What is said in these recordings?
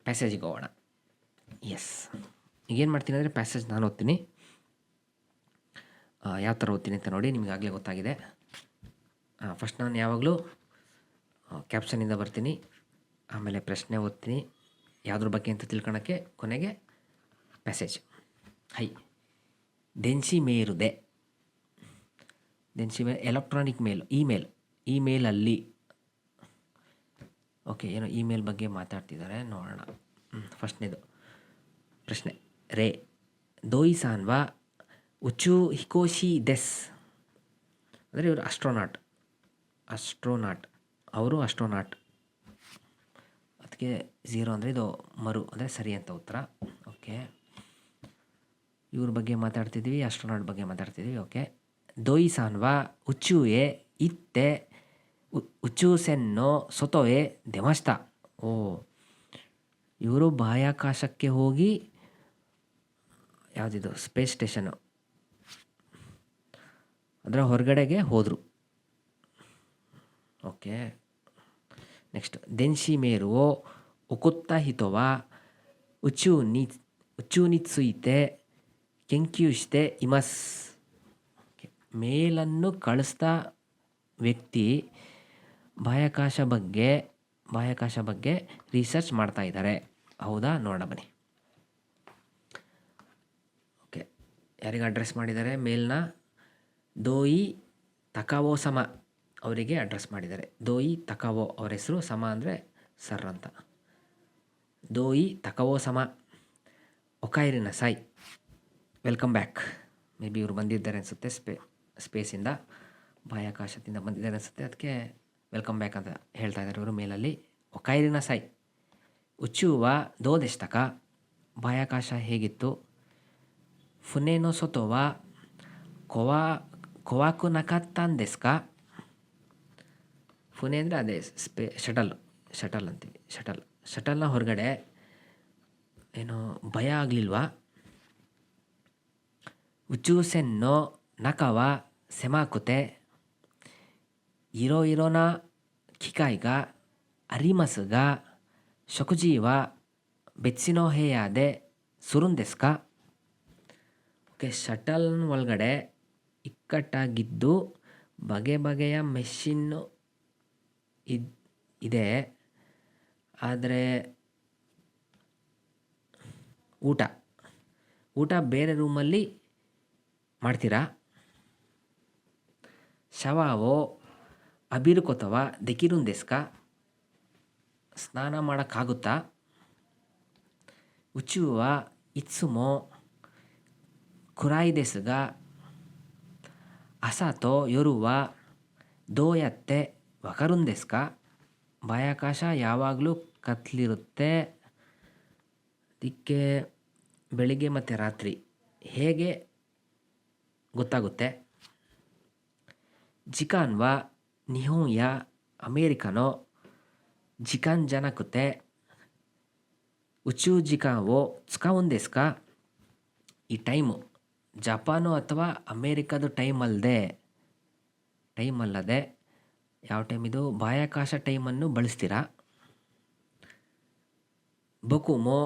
ಪ್ಯಾಸೇಜಿಗೆ ಹೋಗೋಣ. ಎಸ್, ಈಗೇನು ಮಾಡ್ತೀನಿ ಅಂದರೆ ಪ್ಯಾಸೇಜ್ ನಾನು ಓದ್ತೀನಿ. ಯಾವ ಥರ ಓದ್ತೀನಿ ಅಂತ ನೋಡಿ, ನಿಮಗಾಗಲೇ ಗೊತ್ತಾಗಿದೆ. ಫಸ್ಟ್ ನಾನು ಯಾವಾಗಲೂ ಕ್ಯಾಪ್ಷನಿಂದ ಬರ್ತೀನಿ, ಆಮೇಲೆ ಪ್ರಶ್ನೆ ಓದ್ತೀನಿ ಯಾವುದ್ರ ಬಗ್ಗೆ ಅಂತ ತಿಳ್ಕೊಳಕ್ಕೆ, ಕೊನೆಗೆ ಪ್ಯಾಸೇಜ್. ಹೈ ದೆನ್ಸಿ ಮೇರುದೆ. ದೆನ್ಸಿ ಮೇಲ್ ಎಲೆಕ್ಟ್ರಾನಿಕ್ ಮೇಲ್, ಇಮೇಲಲ್ಲಿ. ಓಕೆ, ಏನೋ ಇಮೇಲ್ ಬಗ್ಗೆ ಮಾತಾಡ್ತಿದ್ದಾರೆ, ನೋಡೋಣ. ಫಸ್ಟ್ನೇದು ಪ್ರಶ್ನೆ. ರೇ ದೋಯಿಸಾನ್ವಾ ಉಚು ಹಿಕೋಶಿ ದೆಸ್. ಅಂದರೆ ಇವರು ಅಸ್ಟ್ರೋನಾಟ್, ಅವರು ಅಸ್ಟ್ರೋನಾಟ್. ಅದಕ್ಕೆ 0 ಅಂದರೆ ಇದು ಮರು ಅಂದರೆ ಸರಿ ಅಂತ ಉತ್ತರ. ಓಕೆ, ಇವ್ರ ಬಗ್ಗೆ ಮಾತಾಡ್ತಿದ್ವಿ, ಅಸ್ಟ್ರೋನಾಟ್ ಬಗ್ಗೆ ಮಾತಾಡ್ತಿದ್ವಿ. ಓಕೆ, ದೋಯಿಸಾನ್ವಾ ಉಚ್ಚುಯೆ ಇತ್ತೆ ಉಚ್ಚುಸೆನ್ನೋ ಸೊತೊಯೆ ದೆಮಸ್ತ. ಓ, ಇವರು ಬಾಹ್ಯಾಕಾಶಕ್ಕೆ ಹೋಗಿ, ಯಾವುದಿದು ಸ್ಪೇಸ್ ಸ್ಟೇಷನ್ನು, ಅದರ ಹೊರಗಡೆಗೆ ಹೋದರು. Okay, next. ದೆನ್ಶಿ ಮೇರುವೋ ಒಕುತ್ತ ಹಿತೋವಾ ಉಚ್ಚುನಿತ್ಸುಯಿತೆ ಕೆಂಕ್ಯೂಶ್ತೆ ಇಮಸ್. ಮೇಲನ್ನು ಕಳಿಸ್ತಾ ವ್ಯಕ್ತಿ ಬಾಹ್ಯಾಕಾಶ ಬಗ್ಗೆ ರಿಸರ್ಚ್ ಮಾಡ್ತಾ ಇದ್ದಾರೆ. ಹೌದಾ, ನೋಡೋಣ ಬನ್ನಿ. ಓಕೆ, ಯಾರಿಗೆ ಅಡ್ರೆಸ್ ಮಾಡಿದ್ದಾರೆ ಮೇಲ್ನ? ದೋಯಿ ತಕಾವೋ ಸಮ ಅವರಿಗೆ ಅಡ್ರೆಸ್ ಮಾಡಿದ್ದಾರೆ. ದೋಯಿ ತಕಾವೋ ಅವರ ಹೆಸರು, ಸಮ ಅಂದರೆ ಸರ್ ಅಂತ. ದೋಯಿ ತಕಾವೋ ಸಮ ಒಕಾಯಿರಿನ ಸಾಯ್, ವೆಲ್ಕಮ್ ಬ್ಯಾಕ್. ಮೇ ಬಿ ಇವರು ಬಂದಿದ್ದಾರೆ ಅನಿಸುತ್ತೆ, ಸ್ಪೇಸಿಂದ, ಬಾಹ್ಯಾಕಾಶದಿಂದ ಬಂದಿದ್ದಾರೆ ಅನಿಸುತ್ತೆ, ಅದಕ್ಕೆ ವೆಲ್ಕಮ್ ಬ್ಯಾಕ್ ಅಂತ ಹೇಳ್ತಾ ಇದ್ದಾರೆ ಇವರು ಮೇಲಲ್ಲಿ. ಒಕಾಯಿರಿನ ಸಾಯ್ ಉಚ್ಚುವ ದೋದೆಷ್ಟಕ, ಬಾಹ್ಯಾಕಾಶ ಹೇಗಿತ್ತು. ಫುನೇನೋ ಸೊತೋವಾ ಕೊವಾಕು ನಕತ್ತಾಂದೆಸ್ಕ. ಫುನೆ ಅಂದರೆ ಅದೇ ಶಟಲ್ ಅಂತೀವಿ. ಶಟಲ್ನ ಹೊರಗಡೆ ಏನೋ ಭಯ ಆಗಲಿಲ್ವಾ. ಉಚ್ಚೂಸೆನ್ನೋ ನಕವ ಸೆಮಾಕುತೆ ಇರೋನ ಕಿಕಾಯಿಗ ಅರಿಮಸ್ಗ ಶಕುಜೀವ ಬೆಚ್ಚಿನೋ ಹೇಯಾದೆ ಸುರುಂದೆಸ್ಕ. ಓಕೆ, ಶಟಲ್ ಒಳಗಡೆ ಇಕ್ಕಟ್ಟಾಗಿದ್ದು ಬಗೆಯ ಮೆಷಿನ್ನು ಇದೆ, ಆದರೆ ಊಟ ಬೇರೆ ರೂಮಲ್ಲಿ ಮಾಡ್ತೀರಾ. ಶವಾವೋ ಅಬಿರುಕೊತವ ದೆಕಿರುಂದೆಸ್ಕ, ಸ್ನಾನ ಮಾಡೋಕ್ಕಾಗುತ್ತಾ. ಉಚ್ಚುವ ಇತ್ಸುಮೋ ಕುರಾಯಿದೆಸ್ಗ ಅಸಾತೋ ಯೋರುವ ದೋಯತ್ತೆ ವಕರುಂದೆಸ್ಕ. ಬಾಹ್ಯಾಕಾಶ ಯಾವಾಗಲೂ ಕತ್ಲಿರುತ್ತೆ, ಅದಕ್ಕೆ ಬೆಳಿಗ್ಗೆ ಮತ್ತು ರಾತ್ರಿ ಹೇಗೆ ಗೊತ್ತಾಗುತ್ತೆ. ಜಿಕಾನ್ವಾ ನಿಹೋಯ ಅಮೇರಿಕನೋ ಜಿಕಾನ್ ಜನಕುತೆ ಉಚ್ಚು ಜಿಕಾವೋ ಸ್ಕೌಂದೆಸ್ಕ. ಈ ಟೈಮು ಜಪಾನು ಅಥವಾ ಅಮೇರಿಕದ ಟೈಮ್ ಅಲ್ಲದೆ ಯಾವ ಟೈಮ್ ಇದು, ಬಾಹ್ಯಾಕಾಶ ಟೈಮನ್ನು ಬಳಸ್ತೀರಾ. ಬಕುಮೋ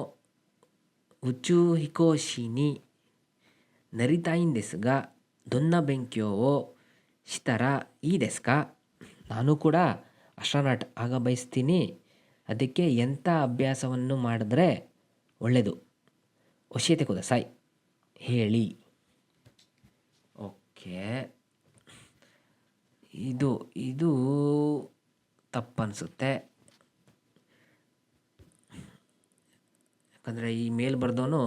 ಉಚ್ಚು ಹಿಕೋಶಿನಿ ನರಿತಾಯಿಂದೆಸ್ಗ ದೊನ್ನ ಬೆಂಕ್ಯೋವೋ ಶಿತರ ಈ ದೆಸ್ಕ. ನಾನು ಕೂಡ ಅಸ್ಟ್ರೋನಾಟ್ ಆಗ ಬಯಸ್ತೀನಿ, ಅದಕ್ಕೆ ಎಂಥ ಅಭ್ಯಾಸವನ್ನು ಮಾಡಿದ್ರೆ ಒಳ್ಳೆಯದು. ಒಶಿಯತೆ ಕುದಸಾಯ್, ಹೇಳಿ. ಓಕೆ, ಇದು ತಪ್ಪನ್ನಿಸುತ್ತೆ, ಯಾಕಂದರೆ ಈ ಮೇಲ್ ಬರ್ದವನು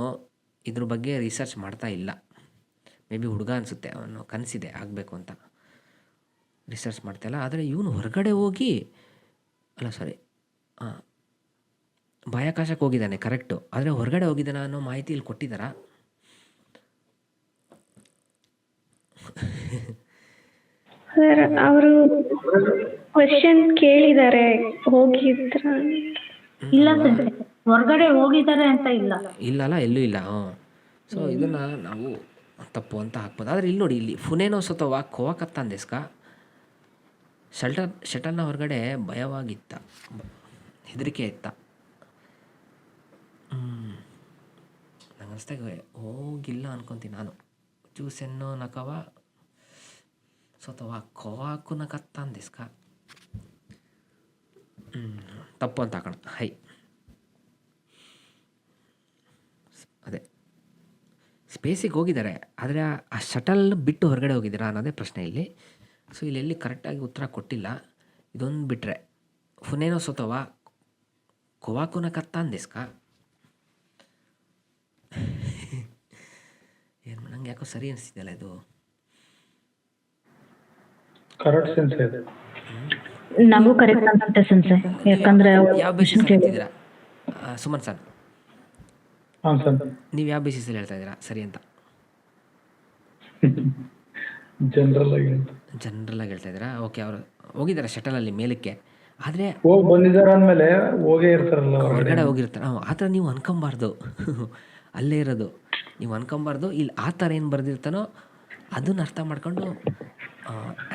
ಇದ್ರ ಬಗ್ಗೆ ರಿಸರ್ಚ್ ಮಾಡ್ತಾ ಇಲ್ಲ. ಮೇ ಬಿ ಹುಡುಗ ಅನಿಸುತ್ತೆ, ಅವನು ಕನಸಿದೆ ಆಗಬೇಕು ಅಂತ, ರಿಸರ್ಚ್ ಮಾಡ್ತಾಯಿಲ್ಲ. ಆದರೆ ಇವನು ಹೊರಗಡೆ ಹೋಗಿ ಬಾಹ್ಯಾಕಾಶಕ್ಕೆ ಹೋಗಿದ್ದಾನೆ, ಕರೆಕ್ಟು. ಆದರೆ ಹೊರಗಡೆ ಹೋಗಿದ್ದಾನೆ ಅನ್ನೋ ಮಾಹಿತಿ ಇಲ್ಲಿ ಕೊಟ್ಟಿದ್ದಾರಾ? ಸರ್, ಅವರು ಕ್ವೆಶ್ಚನ್ ಕೇಳಿದ್ದಾರೆ, ಹೋಗಿದ್ರ? ಇಲ್ಲ ಸರ್, ಹೊರಗಡೆ ಹೋಗಿದ್ದಾರೆ ಅಂತ ಇಲ್ಲಲ್ಲ, ಎಲ್ಲೂ ಇಲ್ಲ. ಸೊ ಇದನ್ನು ನಾವು ತಪ್ಪು ಅಂತ ಹಾಕ್ಬೋದು. ಆದರೆ ಇಲ್ಲಿ ನೋಡಿ, ಇಲ್ಲಿ ಫುನೇನೋ ಸೊತೋವಾ ಕೋವಾಕತ್ತಾಂದೆಸ್ಕ. ಶಟಲ್ನ ಹೊರಗಡೆ ಭಯವಾಗಿತ್ತ, ಹೆದರಿಕೆ ಇತ್ತ. ಹೊಸ್ದಾಗಿ ಹೋಗಿಲ್ಲ ಅನ್ಕೊತೀನಿ ನಾನು. ಚೂಸೆನ್ನೋ ನಕವ ಸೋತವ ಕೊವಾಕು ನಕತ್ತಾನ್ ದಿಸ್ಕ. ತಪ್ಪು ಅಂತ ಹಾಕೋಣ. ಹೈ ಅದೇ ಸ್ಪೇಸಿಗೆ ಹೋಗಿದ್ದಾರೆ, ಆದರೆ ಆ ಶಟಲ್ ಬಿಟ್ಟು ಹೊರಗಡೆ ಹೋಗಿದ್ದೀರಾ ಅನ್ನೋದೇ ಪ್ರಶ್ನೆ ಇಲ್ಲಿ. ಸೊ ಇಲ್ಲಿ ಕರೆಕ್ಟಾಗಿ ಉತ್ತರ ಕೊಟ್ಟಿಲ್ಲ. ಇದೊಂದು ಬಿಟ್ಟರೆ ಫುನೇನೋ ಸೋತವ ಕೊವಾಕುನ ಕತ್ತಾನ್ ದಿಸ್ಕ. ಏನು ನಂಗೆ ಯಾಕೋ ಸರಿ ಅನಿಸ್ತಿದ್ದಲ್ಲ ಇದು. ಕರೆಕ್ಟ್ ಸೆನ್ಸ್ ಇದೆ. ನಂಗೂ ಕರೆಕ್ಟ್ ಅನ್ಸುತ್ತೆ ಸೆನ್ಸೆ, ಯಾಕಂದ್ರೆ ಯಾವ ಬೇಸಿಸ್ ಹೇಳ್ತಿದ್ದೀರಾ ಸುಮನ್ ಸರ್? ಹಾಂ ಸರ್. ನೀವು ಯಾವ ಬೇಸಿಸಲ್ಲಿ ಹೇಳ್ತಾ ಇದ್ದೀರಾ ಸರಿ ಅಂತ? ಜನರಲ್ ಆಗಿ ಜನರಲ್ಲಾಗಿ ಹೇಳ್ತಾ ಇದ್ದೀರಾ? ಓಕೆ, ಅವರು ಹೋಗಿದ್ದಾರೆ ಶಟಲಲ್ಲಿ ಮೇಲಕ್ಕೆ, ಆದರೆ ಹೋಗಿ ಬಂದಿದ್ದಾರೆ ಅಂದಮೇಲೆ ಹೋಗೇ ಇರ್ತಾರಲ್ಲ ಹೊರಗಡೆ ಹೋಗಿರ್ತಾರೆ. ಆ ಥರ ನೀವು ಅನ್ಕೊಂಬಾರ್ದು. ಅಲ್ಲೇ ಇರೋದು ನೀವು ಅನ್ಕೊಂಬಾರ್ದು. ಇಲ್ಲಿ ಆ ಥರ ಏನು ಬರೆದಿರ್ತಾನೋ ಅದನ್ನು ಅರ್ಥ ಮಾಡ್ಕೊಂಡು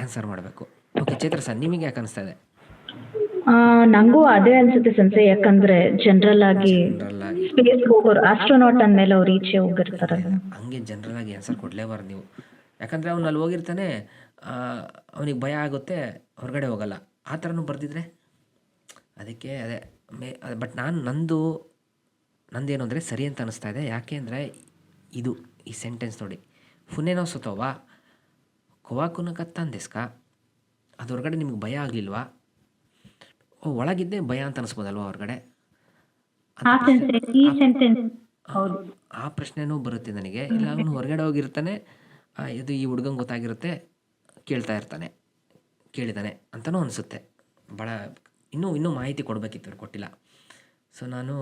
ಆನ್ಸರ್ ಮಾಡಬೇಕು. ಓಕೆ ಚೈತ್ರ ಸರ್, ನಿಮಗೆ ಯಾಕೆ ಅನಿಸ್ತಾ ಇದೆ? ನಂಗೂ ಅದೇ ಅನ್ಸುತ್ತೆ ಸೆನ್ಸೆ, ಯಾಕಂದ್ರೆ ಜನರಲ್ ಆಗಿ ಜನರಲ್ಲಾಗಿ ಸ್ಪೇಸ್ ಹೋಗೋರು ಆಸ್ಟ್ರೋನಾಟ್ ಅಂದ್ಮೇಲೆ ಅವ್ರು ಈಚೆ ಹೋಗಿರ್ತಾರಲ್ಲ. ಹಂಗೆ ಜನರಲ್ಲಾಗಿ ಆನ್ಸರ್ ಕೊಡಲೇಬಾರ್ದು ನೀವು. ಯಾಕಂದರೆ ಅವ್ನು ಅಲ್ಲಿ ಹೋಗಿರ್ತಾನೆ, ಅವನಿಗೆ ಭಯ ಆಗುತ್ತೆ, ಹೊರಗಡೆ ಹೋಗಲ್ಲ. ಆ ಥರನೂ ಬರೆದಿದ್ರೆ ಅದಕ್ಕೆ ಅದೇ ಬಟ್ ನಂದೇನು ಅಂದರೆ ಸರಿ ಅಂತ ಅನ್ನಿಸ್ತಾ ಇದೆ. ಯಾಕೆ ಅಂದರೆ ಈ ಸೆಂಟೆನ್ಸ್ ನೋಡಿ, ಫುನೇನೋ ಸೊತೋವ ಕೊವಾಕುನ ಕತ್ತಾನ್ ದಿಸ್ಕ. ಅದು ಹೊರಗಡೆ ನಿಮ್ಗೆ ಭಯ ಆಗಲಿಲ್ವಾ? ಒಳಗಿದ್ದೇ ಭಯ ಅಂತ ಅನಿಸ್ಬೋದಲ್ವ ಹೊರಗಡೆ? ಆ ಪ್ರಶ್ನೆನೂ ಬರುತ್ತೆ ನನಗೆ. ಇಲ್ಲ ಅವನು ಹೊರಗಡೆ ಹೋಗಿರ್ತಾನೆ, ಇದು ಈ ಹುಡುಗಂಗೆ ಗೊತ್ತಾಗಿರುತ್ತೆ, ಕೇಳಿದ್ದಾನೆ ಅಂತಲೂ ಅನಿಸುತ್ತೆ. ಭಾಳ ಇನ್ನೂ ಮಾಹಿತಿ ಕೊಡಬೇಕಿತ್ತು, ಅವ್ರು ಕೊಟ್ಟಿಲ್ಲ. ಸೊ ನಾನು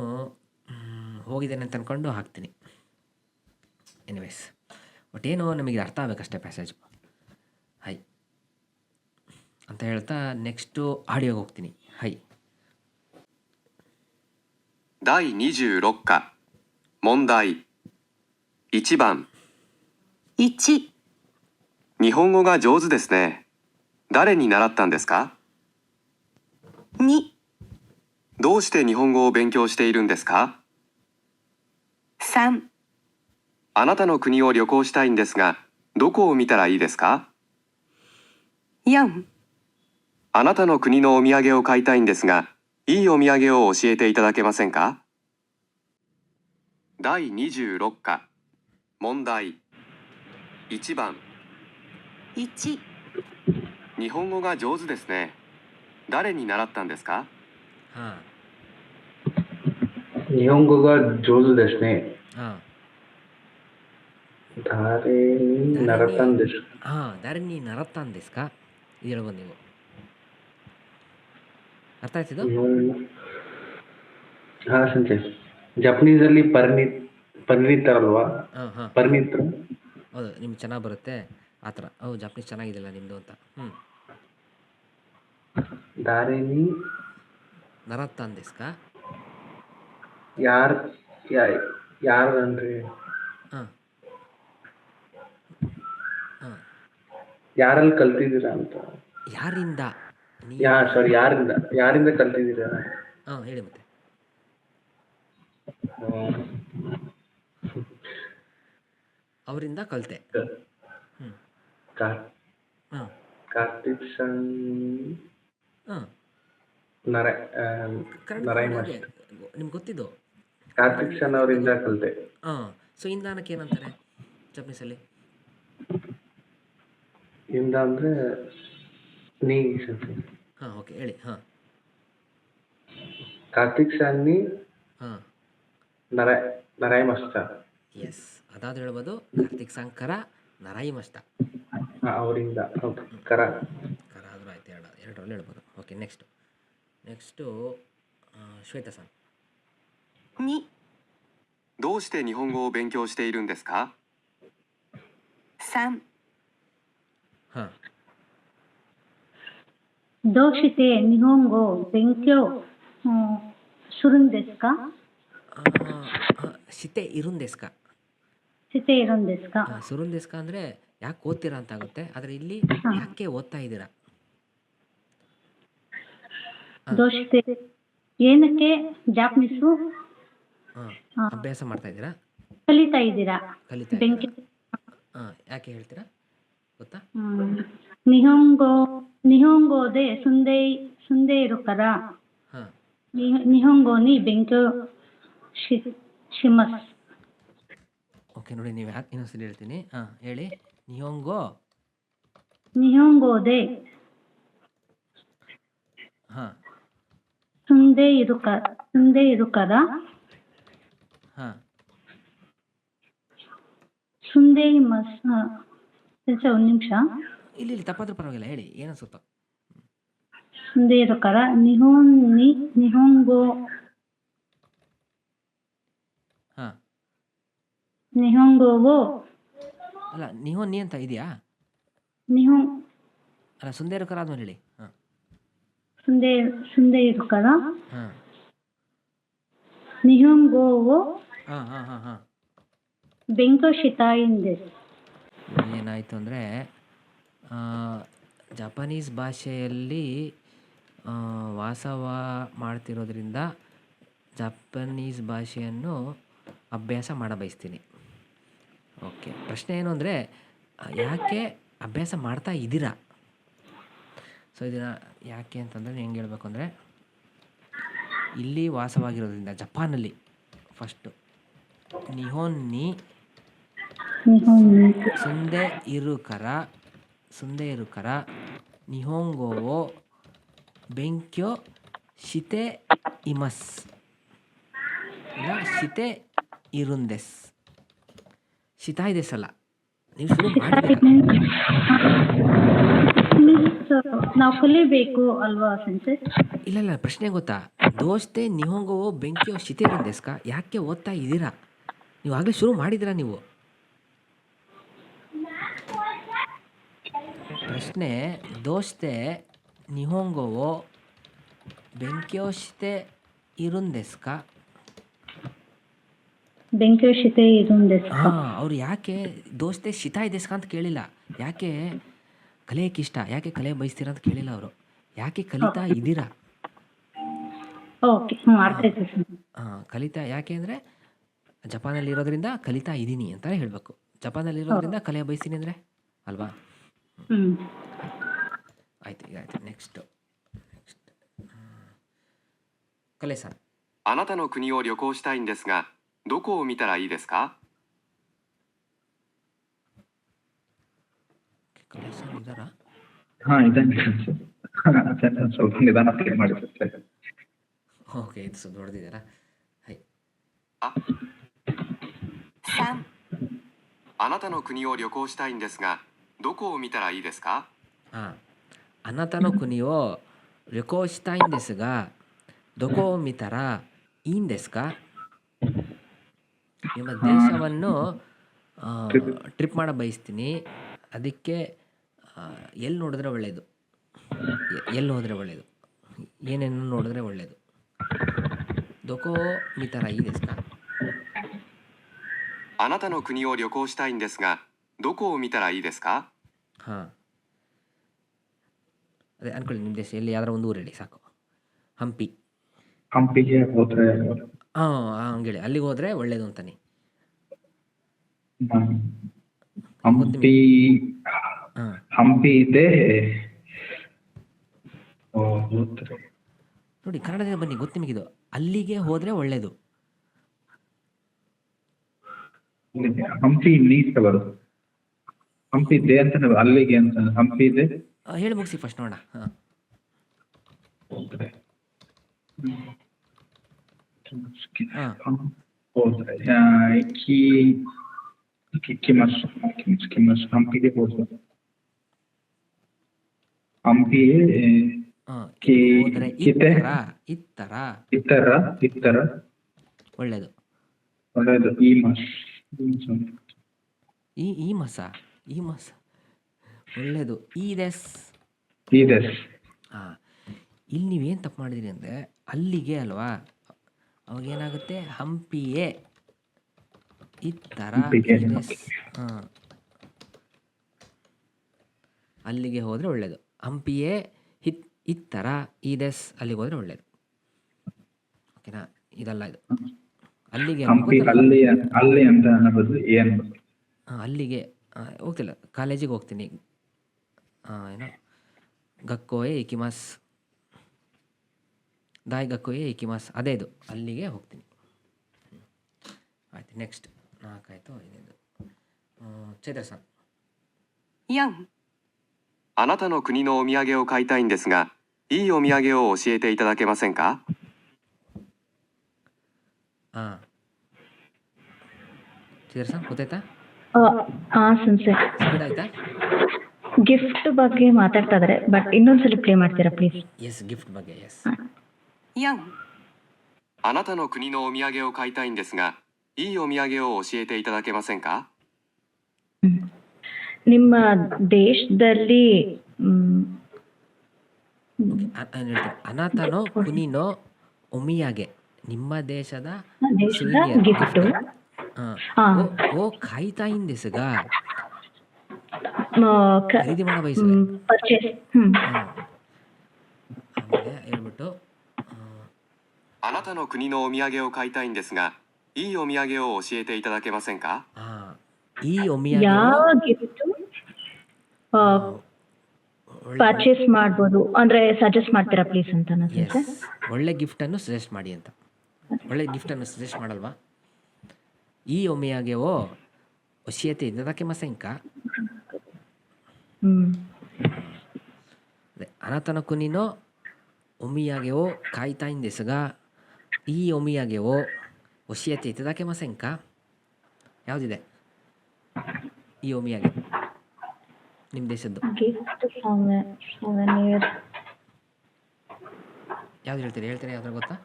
ಹೋಗಿದ್ದೇನೆ ಅಂತ ಅಂದ್ಕೊಂಡು ಹಾಕ್ತೀನಿ. ಎನಿವೇಸ್ ಬಟ್ ನಮಗೆ ಅರ್ಥ ಆಗಬೇಕಷ್ಟೇ ಪ್ಯಾಸೇಜು. ಹೈ ಅಂತ ಹೇಳ್ತಾ ನೆಕ್ಸ್ಟು ಆಡಿಯೋಗೆ ಹೋಗ್ತೀನಿ. ಹೈ.第26課問題1番1、日本語が上手ですね。誰に習ったんですか？ 2、どうして日本語を勉強しているんですか？ 3、あなたの国を旅行したいんですが、どこを見たらいいですか？ 4、あなたの国のお土産を買いたいんですが、いいお土産を教えていただけませんか？第26課問題1番1、日本語が上手ですね。誰に習ったんですか？ ಹಾಂ日本語が上手ですね。 ಹಾಂ ಧಾರೆ ನರತನ್ ದಿಸ್. ದಾರಿನಿ ನರತ್ತಾನ್ ದಿಸ್ಕ. ಇದು ಹೇಳ್ಬೋದು ನೀವು. ಅರ್ಥ ಆಯ್ತಿದ್ದು? ಹಾಂ ಸಂಜೆ. ಜಪನೀಸಲ್ಲಿ ಪರಿಣಿತ ಅಲ್ವಾ? ಹಾಂ ಪರಿಣಿತರು. ಹೌದು, ನಿಮ್ಗೆ ಚೆನ್ನಾಗಿ ಬರುತ್ತೆ ಆ ಥರ. ಜಾಪನೀಸ್ ಚೆನ್ನಾಗಿದೆಯಲ್ಲ ನಿಮ್ಮದು ಅಂತ. ಧಾರೆನಿ ನರತ್ತಾನ್ ದಿಸ್ಕ. ಯಾರಂದ್ರೆ ಹಾಂ ಹಾಂ ಯಾರಲ್ಲಿ ಕಲ್ತಿದ್ದೀರಾ ಅಂತ. ಯಾರಿಂದ? ಯಾರಿಂದ ಕಲ್ತಿದ್ದೀರಾ? ಹಾಂ ಹೇಳಿ ಮತ್ತೆ. ಅವರಿಂದ ಕಲಿತೆ. ಹಾಂ ಕಾರ್ತಿಕ್ ಸನ್ ಹಾಂ ನರೈ ನಿಮ್ಗೆ ಗೊತ್ತಿದ್ದು ಕಾರ್ತಿಕ್ ಸನ್ ಅವರಿಂದ ಕಲಿತೆ. ಹಾಂ. ಸೊ ಇಂದಾನಕ್ಕೆ ಏನಂತಾರೆ ಜಪನೀಸಲ್ಲಿ? ಇಂದ ಅಂದರೆ ನೀ. ಹಾಂ ಓಕೆ ಹೇಳಿ. ಹಾಂ ಕಾರ್ತಿಕ್ ಸನ್ನಿ ಹಾಂ ನರೈ ಮಸ್ತ. ಎಸ್, ಅದಾದ್ರು ಹೇಳ್ಬೋದು. ಕಾರ್ತಿಕ್ ಸಂಕರ ನರಾಯಿ ಮಸ್ತ ಅವರಿಂದ ಕರ ಆದರೂ ಆಯ್ತು, ಎರಡರಲ್ಲಿ ಹೇಳ್ಬೋದು. Okay next Shweta sir. 2、どうして日本語を勉強しているんですか？ 3、 ಹಾಂ どうして日本語を勉強するんですか？ ಶಿತೆ ಇರುನ್ ದೇಸ್ಕ. しているんですか？ ಸುರುನ್ ದೇಸ್ಕ ಅಂದರೆ ಯಾಕೆ ಓದ್ತೀರಾ ಅಂತ ಆಗುತ್ತೆ, ಆದರೆ ಇಲ್ಲಿ ಯಾಕೆ ಓದ್ತಾ ಇದ್ದೀರಾ? どうしてಏನಕ್ಕೆ ಜಾಪನೀಸು ಅಭ್ಯಾಸ ಮಾಡ್ತಾ ಇದ್ದೀರಾ? ಕಲಿತಾ ಇದ್ದೀರಾ ಕಲಿತಾ ಬೆಂಕಿ ಹಾಂ, ಯಾಕೆ ಹೇಳ್ತೀರಾ ಗೊತ್ತಾ? ನಿಹೊಂಗೋ ನಿಹೊಂಗೋದೆ ಸುಂದೆ ಸುಂದೆ ಇರುಕರ ಹಾಂ, ನಿಹೊಂಗೋನಿ ಬೆಂಕ್ಯೋ ಶಿಮಸ್. ಓಕೆ ನೋಡಿ, ನೀವು ಯಾಕೆ ಇನ್ನೊಂದ್ಸಲಿ ಹೇಳ್ತೀನಿ. ಹಾಂ, ಹೇಳಿ. ನಿಹೊಂಗೋ. ನಿಹೊಂಗೋದೆ ಹಾಂ ಸುಂದೆ ಇರುಕರ ಹಾಂ ಸುಂದೆ ಮಸ್ ಒಂದು ನಿಮಿಷ. ಇಲ್ಲಿ ತಪ್ಪಾದ್ರೂ ಪರವಾಗಿಲ್ಲ, ಹೇಳಿ ಏನು ಅನ್ಸುತ್ತೋ. ಸುಂದೆ ಇರುಕರ ನಿಹೊಂಗೋ ಹಾಂ, ನಿಹೊಂಗೋವೋ ಅಲ್ಲ ನೀ ಅಂತ ಇದೆಯಾ? ನಿಹೊಂ ಅಲ್ಲ, ಸುಂದೇರಕರ ಆದ್ಮೇಲೆ ಹೇಳಿ. ಹಾಂ ಸುಂದೆ ಇರುಕರ ಹಾಂ ನಿಹೊಂಗೋವೋ ಹಾಂ ಹಾಂ ಹಾಂ ಹಾಂ ಬೆಂಕೋ ಶಿತಾಯಿಂದೆ. ಏನಾಯಿತು ಅಂದರೆ, ಜಪಾನೀಸ್ ಭಾಷೆಯಲ್ಲಿ ವಾಸವ ಮಾಡ್ತಿರೋದ್ರಿಂದ ಜಪಾನೀಸ್ ಭಾಷೆಯನ್ನು ಅಭ್ಯಾಸ ಮಾಡಬಯಸ್ತೀನಿ. ಓಕೆ, ಪ್ರಶ್ನೆ ಏನು ಅಂದರೆ, ಯಾಕೆ ಅಭ್ಯಾಸ ಮಾಡ್ತಾ ಇದ್ದೀರಾ? ಸೊ ಇದನ್ನು ಯಾಕೆ ಅಂತಂದರೆ ಹೆಂಗೆ ಹೇಳಬೇಕು ಅಂದರೆ, ಇಲ್ಲಿ ವಾಸವಾಗಿರೋದ್ರಿಂದ ಜಪಾನಲ್ಲಿ ಫಸ್ಟು ನಿಹೊನ್ನಿ ಸುಂದೆ ಇರುಕರ ನಿಹೊಂಗೋವೋ ಬೆಂಕ್ಯೋ ಶಿತೆ ಇಮಸ್ ಇಲ್ಲ ಶಿತೆ ಇರುಂದೆಸ್. ಶಿತಾಯಿದೆಸ್ ಅಲ್ಲ, ನೀವು ಶುರು ಮಾಡಿದ್ದೀರ. ನಾವು ಕಲಿಬೇಕು ಅಲ್ವಾ ಸೆನ್ಸೆ? ಇಲ್ಲ, ಪ್ರಶ್ನೆ ಗೊತ್ತಾ? ದೋಸ್ತೆ ನಿಹೊಂಗೋವೋ ಬೆಂಕಿಯೋ ಶಿತೆ ಇರುಂದೆಸ್ಕ, ಯಾಕೆ ಓದ್ತಾ ಇದ್ದೀರಾ? ನೀವು ಆಗಲೇ ಶುರು ಮಾಡಿದ್ದೀರಾ ನೀವು. ಪ್ರಶ್ನೆ ದೋಸ್ತೆ ನಿಹೊಂಗೋವೋ ಬೆಂಕಿಯೋ ಶಿತೆ ಇರುಂದೆಸ್ಕ. ಬೆಂಕ್ಯೋ ಶಿತೆ ಇರುಂದೆಸ್. ಹಾಂ, ಅವ್ರು ಯಾಕೆ ದೋಸ್ತೆ ಶಿತಾ ಇದೆಸ್ಕ ಅಂತ ಕೇಳಿಲ್ಲ. ಯಾಕೆ ಕಲಿಯೋಕೆ ಇಷ್ಟ, ಯಾಕೆ ಕಲಿಯ ಬಯಸ್ತೀರಾ ಅಂತ ಕೇಳಿಲ್ಲ ಅವರು. ಯಾಕೆ ಕಲಿತಾ ಇದ್ದೀರಾ? ಓಕೆ, ಅರ್ಥ ಆಯ್ತು ಸರ್. ಹಾಂ, ಕಲಿತಾ ಯಾಕೆ ಅಂದರೆ ಜಪಾನಲ್ಲಿ ಇರೋದ್ರಿಂದ ಕಲಿತಾ ಇದ್ದೀನಿ ಅಂತಲೇ ಹೇಳಬೇಕು. ಜಪಾನಲ್ಲಿ ಇರೋದ್ರಿಂದ ಕಲಿಯ ಬಯಸ್ತೀನಿ ಅಂದರೆ ಅಲ್ವಾ? ಆಯ್ತು, ಈಗ ಆಯ್ತು. ನೆಕ್ಸ್ಟ್ ಕಲೆ ಸರ್. あなたの国を旅行したいんですが、どこを見たらいいですか? ಕಲೆ ಸರ್ ಇದ್ದಾರಾ? ಹಾಂ ಇದ್ದಾನೆ ಸರ್. ಸ್ವಲ್ಪ ನಿಧಾನ ಕ್ಲಿಯರ್ ಮಾಡಿ ಸರ್. ಓಕೆ, ಇದು ಸ್ವಲ್ಪ ದೊಡ್ಡದಿದ್ದಾರಾ? ಹೈ. 3、あなたの国を旅行したいんですが、どこを見たらいいですか? ಹಾಂ, あなたの国を旅行したいんですがどこを見たらいいんですか? ನಿಮ್ಮ ದೇಶವನ್ನು ಟ್ರಿಪ್ ಮಾಡ ಬಯಸ್ತೀನಿ, ಅದಕ್ಕೆ ಎಲ್ಲಿ ನೋಡಿದ್ರೆ ಒಳ್ಳೆಯದು, ಎಲ್ಲಿ ಹೋದರೆ ಒಳ್ಳೆಯದು, ಏನೇನು ನೋಡಿದ್ರೆ ಒಳ್ಳೆಯದು. ದೊಕೋ ಮಿತರ ಈ ದೇಸ್ಕ. あなたの国を旅行したいんですが、どこを見たらいいですか? ಹಾಂ, ಅದೇ ಅನ್ಕೊಳ್ಳಿ, ನಿಮ್ಮ ದೇಶ ಎಲ್ಲಿ ಯಾವ್ದಾರ ಒಂದು ಊರು ಹೇಳಿ ಸಾಕು. ಹಂಪಿಗೆ ಹೋದ್ರೆ ಹಾಂ, ಹಂಗೇಳಿ, ಅಲ್ಲಿಗೆ ಹೋದರೆ ಒಳ್ಳೇದು ಅಂತಾನೆ. ಹಂಪಿ ಹಾಂ, ಹಂಪಿ ಇದೆ. ನೋಡಿ ಕನ್ನಡದಿಂದ ಬನ್ನಿ, ಗೊತ್ತು ನಿಮಗಿದು. ಅಲ್ಲಿಗೆ ಹೋದರೆ ಒಳ್ಳೇದು. ಹಂಪಿ ನೀಟ್ ಬರೋದು. ಹಂಪಿ ಇದೆ ಅಂತ ಅಲ್ಲಿಗೆ ಅಂತ ಹಂಪಿ ಇದೆ. ಹೇಳಿ ಮುಗಿಸಿ ಫಸ್ಟ್ ನೋಡೋಣ. ಹಾಂ, ಹೋದ್ರೆ ಹಂಪಿಗೆ ಹೋಗ್ಬೋದು. ಹಂಪಿ ಹೋದರೆ ಇತ್ತರ ಒಳ್ಳೇದು. ಒಳ್ಳೇದು. ಈ ಮಸ ಒಳ್ಳೇದು. ಈದೆಸ್. ಹಾಂ, ಇಲ್ಲಿ ನೀವೇನು ತಪ್ಪು ಮಾಡಿದಿರಿ ಅಂದರೆ ಅಲ್ಲಿಗೆ ಅಲ್ವಾ, ಅವಾಗೇನಾಗುತ್ತೆ ಹಂಪಿಯೇ ಇತ್ತರ ಈದೆಸ್. ಹಾಂ, ಅಲ್ಲಿಗೆ ಹೋದರೆ ಒಳ್ಳೇದು. ಹಂಪಿಯೇ ಇತ್ತರ ಈದೆಸ್, ಅಲ್ಲಿಗೆ ಹೋದರೆ ಒಳ್ಳೇದು. ಓಕೆನಾ? ಇದಲ್ಲ ಇದು. ಅಲ್ಲಿಗೆ ಹಂಪಿ ಗೊತ್ತಲ್ಲ? ಅಲ್ಲಿ ಅಂತ ಅನ್ನೋ ಬದಲು ಎ ಅನ್ಬೇಕು. ಅಲ್ಲಿಗೆ ಹೋಗ್ತಿಲ್ಲ, ಕಾಲೇಜಿಗೆ ಹೋಗ್ತೀನಿ. ಏನೋ ಗಕ್ಕೋಯೆ ಇಕಿಮಾಸ್, ದಾಯ್ ಗಕ್ಕೋಯೆ ಇಕಿಮಾಸ್, ಅದೇ ಇದು, ಅಲ್ಲಿಗೆ ಹೋಗ್ತೀನಿ. ಆಯ್ತು, ನೆಕ್ಸ್ಟ್ 4 ಆಯಿತು. 5 ಚೈತ್ರ ಸರ್. 4、あなたの国のお土産を買いたいんですが、いいお土産を教えていただけませんか？ಹಾಂ, ಚೈತ್ರ ಸರ್ ಗೊತ್ತಾಯ್ತಾ? ಸಂಸೆ ಸ್ಪೀಡ್ ಆಯ್ತಾ? ಗಿಫ್ಟ್ ಬಗ್ಗೆ ಮಾತಾಡ್ತಾ ಇದಾರೆ, ಬಟ್ ಇನ್ನೊಂದ್ಸಲಿ ಪ್ಲೇ ಮಾಡ್ತೀರಾ ಪ್ಲೀಸ್? ಎಸ್, ಗಿಫ್ಟ್ ಬಗ್ಗೆ. ಎಸ್. 4、あなたの国のお土産を買いたいんですが、いいお土産を教えていただけませんか？ ನಿಮ್ಮ ದೇಶದಲ್ಲಿ ಹೇಳ್ತೀನಿ, ಅನಾಥನೋ ಕುನಿನೋ ಒಮಿಯಾಗೆ, ನಿಮ್ಮ ದೇಶದ ಗಿಫ್ಟ್ ಓ ಕಾಯ್ತಾ ಇಂದೆಸಗ, ಖರೀದಿ ಮಾಡ ಬಯಸುವೆ. ಪರ್ಚೇಸ್. ಆಮೇಲೆ ಹೇಳ್ಬಿಟ್ಟು あなたの国のお土産を買いたいんですが、いいお土産を教えていただけませんか？ ಈ ಒಮಿಯಾಗೆ ಯಾವ ಗಿಫ್ಟ್ ಪರ್ಚೇಸ್ ಮಾಡ್ಬೋದು ಅಂದ್ರೆ ಸಜೆಸ್ಟ್ ಮಾಡ್ತೀರಾ ಪ್ಲೀಸ್ ಅಂತ ಅನ್ಸುತ್ತೆ. ಎಸ್, ಒಳ್ಳೆ ಗಿಫ್ಟನ್ನು ಸಜೆಸ್ಟ್ ಮಾಡಿ ಅಂತ. ಒಳ್ಳೆ ಗಿಫ್ಟನ್ನು ಸಜೆಸ್ಟ್ ಮಾಡಲ್ವಾ? ಈ ಒಮಿಯಾಗೆ ಓ ಒಶಿಯತೆ ಇದಕ್ಕೆ ಮಸೆಂಕ, ಅದೇ ಅನಾಥನ ಕುನಿನೋ ಒಮಿಯಾಗೆ ಓ ಕಾಯ್ತಾ ಇಂದೆಸಗ, ಈ ಒಮಿಯಾಗೆ ಓ ಒಶಿಯತೆ ಇದಕ್ಕೆ ಮಸೆಂಕ, ಯಾವುದಿದೆ ಈ ಒಮಿಯಾಗೆ ನಿಮ್ಮ ದೇಶದ್ದು? ಗಿಫ್ಟ್ ಸೌವೆನಿರ್ ಯಾವ್ದು ಹೇಳ್ತೀರಿ? ಯಾವ್ದು ಗೊತ್ತಾ?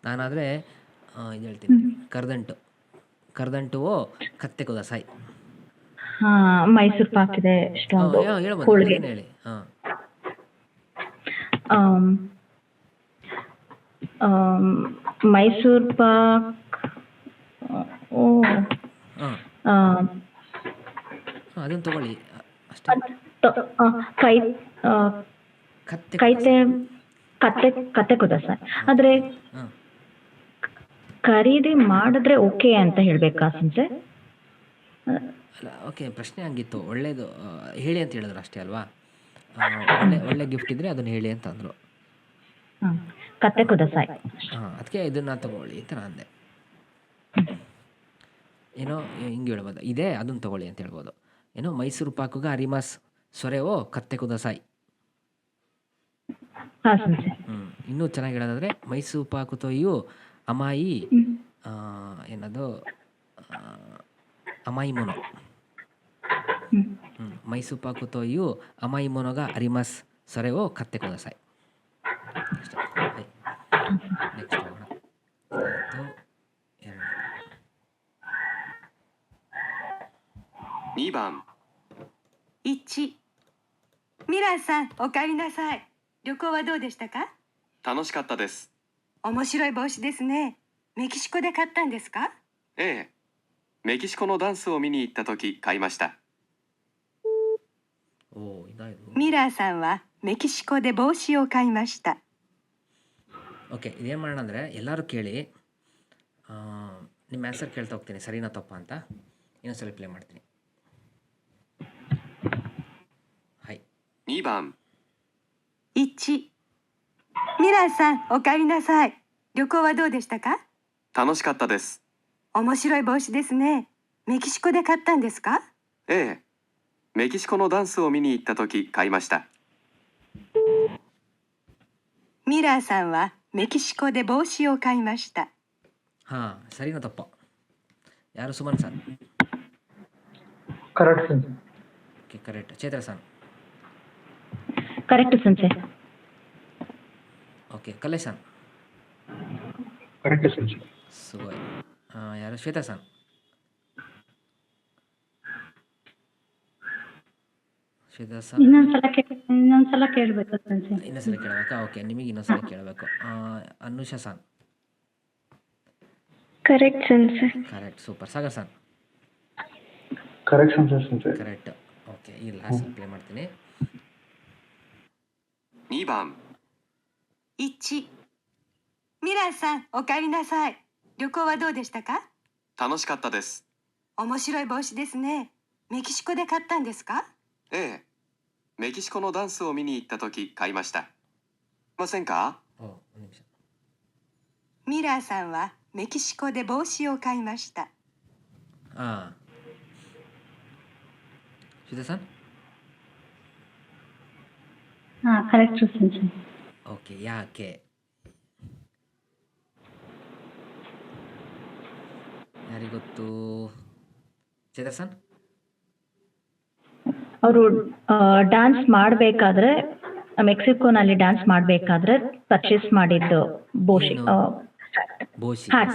ನಾನಾದರೆ ಇದು ಹೇಳ್ತೀನಿ, ಕರ್ದಂಟುವೋ ಕತ್ತೆ ಕುದಸಾಯಿ. ಮೈಸೂರು ಪಾಕ್ ಇದೆ, ಸ್ಟ್ರಾಂಗ್ ಹೋಳಿಗೆ. ಹೇಳಿ. ಮೈಸೂರು ಪಾಕ್, ಅದನ್ನು ತಗೊಳ್ಳಿ ಅಷ್ಟೇ. ಕತ್ತೆ ಕುದಸಾಯಿ. ಆದ್ರೆ ಖರೀದಿ ಮಾಡಿದ್ರೆ ಓಕೆ ಅಂತ ಹೇಳ್ಬೇಕಾ ಸಂಸೆ? ಅಲ್ಲ, ಓಕೆ, ಪ್ರಶ್ನೆ ಹಂಗಿತ್ತು. ಒಳ್ಳೇದು ಹೇಳಿ ಅಂತ ಹೇಳಿದ್ರು ಅಷ್ಟೇ ಅಲ್ವಾ? ಒಳ್ಳೆ ಗಿಫ್ಟ್ ಇದ್ದರೆ ಅದನ್ನು ಹೇಳಿ ಅಂತ ಅಂದರು. ಕತ್ತೆ ಕುದಸಾಯಿ. ಅದಕ್ಕೆ ಇದನ್ನು ತಗೊಳ್ಳಿ ಅಂತ ನಾನು ಅಂದೆ. ಏನೋ ಹಿಂಗೆ ಹೇಳ್ಬೋದು, ಇದೇ ಅದನ್ನು ತಗೊಳ್ಳಿ ಅಂತ ಹೇಳ್ಬೋದು. ಏನೋ ಮೈಸೂರು ಪಾಕುಗ ಅರಿಮಾಸ್ ಸೊರೆವೋ ಕತ್ತೆ ಕುದಸಾಯಿ. ಇನ್ನೂ ಚೆನ್ನಾಗಿ ಹೇಳೋದಾದರೆ ಮೈಸೂರು ಪಾಕು ತೊಯ್ಯು ಅಮಾಯಿ, ಏನದು ಅಮಾಯಿ ಮೊನೊ. ಮೈಸೂರು ಪಾಕು ತೊಯ್ಯು ಅಮಾಯಿ ಮೊನೊಗ ಅರಿಮಾಸ್ ಸೊರೆವೋ ಕತ್ತೆ ಕುದಸಾಯಿ. ಅಷ್ಟೇ. ನೆಕ್ಸ್ಟ್ ಹೋಗೋಣ. ಆಯಿತು, 2番。 1、ミラーさん、お帰りなさい。旅行はどうでしたか？楽しかったです。面白い帽子ですね。メキシコで買ったんですか？ええ。メキシコのダンスを見に行った時買いました。ミラーさんはメキシコで帽子を買いました。 ಓಕೆ, ಇದೇನು ಮಾಡೋಣ ಅಂದರೆ ಎಲ್ಲರೂ ಕೇಳಿ ನಿಮ್ಮ ಆನ್ಸರ್ ಕೇಳ್ತಾ ಹೋಗ್ತೀನಿ, ಸರಿನಾ ತಪ್ಪ ಅಂತ. ಇನ್ನೊಂದ್ಸಲ ಪ್ಲೇ ಮಾಡ್ತೀನಿ. 2番。 1、ミラーさん、お帰りなさい。旅行はどうでしたか？楽しかったです。面白い帽子ですね。メキシコで買ったんですか？ええ。メキシコのダンスを見に行った時買いました。ミラーさんはメキシコで帽子を買いました。 ಸರಿನಾ ತಪ್ಪ? ಯಾರು? Suman sir. Correct sir. Okay, correct. Chaitra sir. Correct ಸಂಸೆ. ಓಕೆ, ಕಲೆ ಸರ್. Correct sir. ಸುಗೋಯ್. ಯಾರು? ಶ್ವೇತಾ ಸರ್. ಶ್ವೇತಾ ಸರ್. ಇನ್ನೊಂದ್ಸಲ ಕೇಳಬೇಕು ಸಂಸೆ. ಇನ್ನೊಂದ್ಸಲ ಕೇಳಬೇಕಾ? ಓಕೆ, ನಿಮಗೆ ಇನ್ನೊಂದ್ಸಲ ಕೇಳಬೇಕು. ಅನುಷಾ ಸರ್. ಕರೆಕ್ಟ್ ಸಂಸೆ. Correct, super. Sagar sir. Correct sir. Correct. Okay, ಈ ಲಾಸ್ಟ್ ಪ್ಲೇ ಮಾಡ್ತೀನಿ. 2番。 1、ミラーさん、お帰りなさい。旅行はどうでしたか？楽しかったです。面白い帽子ですね。メキシコで買ったんですか？ええ。メキシコのダンスを見に行った時買いました。ませんか？おಒಂದು ನಿಮಿಷミラーさんはメキシコで帽子を買いました。ಹಾಂ ಶ್ವೇತಾ ಸರ್ ಹಾಂ ಕರೆಕ್ಟ್ ಸೆನ್ಸೆ. ಓಕೆ ಯಾಕೆ ಯಾರಿಗೊತ್ತು ಚೇತರ್ ಸರ್ ಅವರು ಡ್ಯಾನ್ಸ್ ಮಾಡಬೇಕಾದ್ರೆ ಮೆಕ್ಸಿಕೋನಲ್ಲಿ ಡ್ಯಾನ್ಸ್ ಮಾಡಬೇಕಾದ್ರೆ ಪರ್ಚೇಸ್ ಮಾಡಿದ್ದು ಬೋಶಿ ಏನು? ಬೋಶಿ Hat.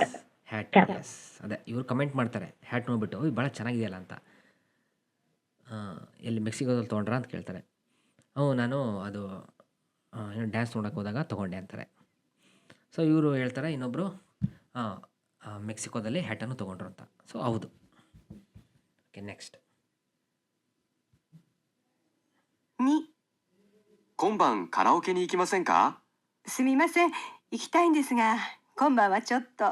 Hat Cap. ಎಸ್ ಅದೇ ಇವ್ರು ಕಮೆಂಟ್ ಮಾಡ್ತಾರೆ ಹ್ಯಾಟ್ ನೋಡ್ಬಿಟ್ಟು ಓಯ್ ಭಾಳ ಚೆನ್ನಾಗಿದೆಯಲ್ಲ ಅಂತ ಎಲ್ಲಿ ಮೆಕ್ಸಿಕೋದಲ್ಲಿ ತೊಗೊಂಡ್ರಾ ಅಂತ ಕೇಳ್ತಾರೆ ನಾನು ಅದು ಏನು ಡ್ಯಾನ್ಸ್ ನೋಡೋಕೆ ಹೋದಾಗ ತೊಗೊಂಡೆ ಅಂತಾರೆ ಸೊ ಇವರು ಹೇಳ್ತಾರೆ ಇನ್ನೊಬ್ಬರು ಮೆಕ್ಸಿಕೋದಲ್ಲಿ ಹ್ಯಾಟನ್ನು ತೊಗೊಂಡ್ರು ಅಂತ ಸೊ ಹೌದು ಓಕೆ ನೆಕ್ಸ್ಟ್ 2、今晩カラオケに行きませんか？すみません。行きたいんですが、今晩はちょっと。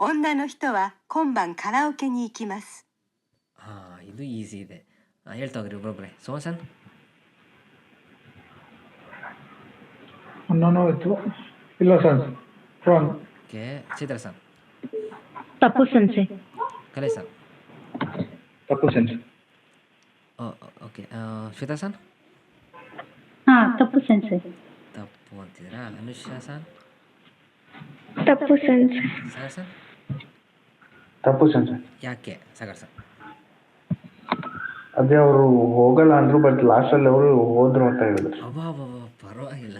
女の人は今晩カラオケに行きます。ಹಾಂ ಇದು ಈಸಿ ಇದೆ ಹೇಳ್ತಾ ಹೋಗ್ರಿ ಒಬ್ಬೊಬ್ಬರೇ ಸೋಮಸನ್ ನಾನು ಇಲ್ಲ ಸರ್ ರಾಂಗ್. ಓಕೆ ಚಿತ್ರ ಸರ್ ತಪ್ಪು ಸೆನ್ಸೆ. ಕಲೆ ಸರ್ ತಪ್ಪು ಸೆನ್ಸ್. ಓಕೆ ಶ್ವೇತಾ ಸರ್ ಹಾಂ ತಪ್ಪು ಸೆನ್ಸೆ. ತಪ್ಪು ಅಂತಿದ್ದೀರಾ ಅನುಷಾ ಸರ್ ತಪ್ಪು ಸೆನ್ಸ್. ಸಾಗರ್ ಸರ್ ತಪ್ಪು ಸೆನ್ಸ್. ಯಾಕೆ ಸಾಗರ್ ಸರ್ ಅದೇ ಅವರು ಹೋಗಲ್ಲ ಅಂದ್ರು ಬಟ್ ಲಾಸ್ಟಲ್ಲಿ ಅವರು ಹೋದ್ರು ಅಂತ ಹೇಳಿದ್ರು. ಅಬ್ಬಾ ಪರವಾಗಿಲ್ಲ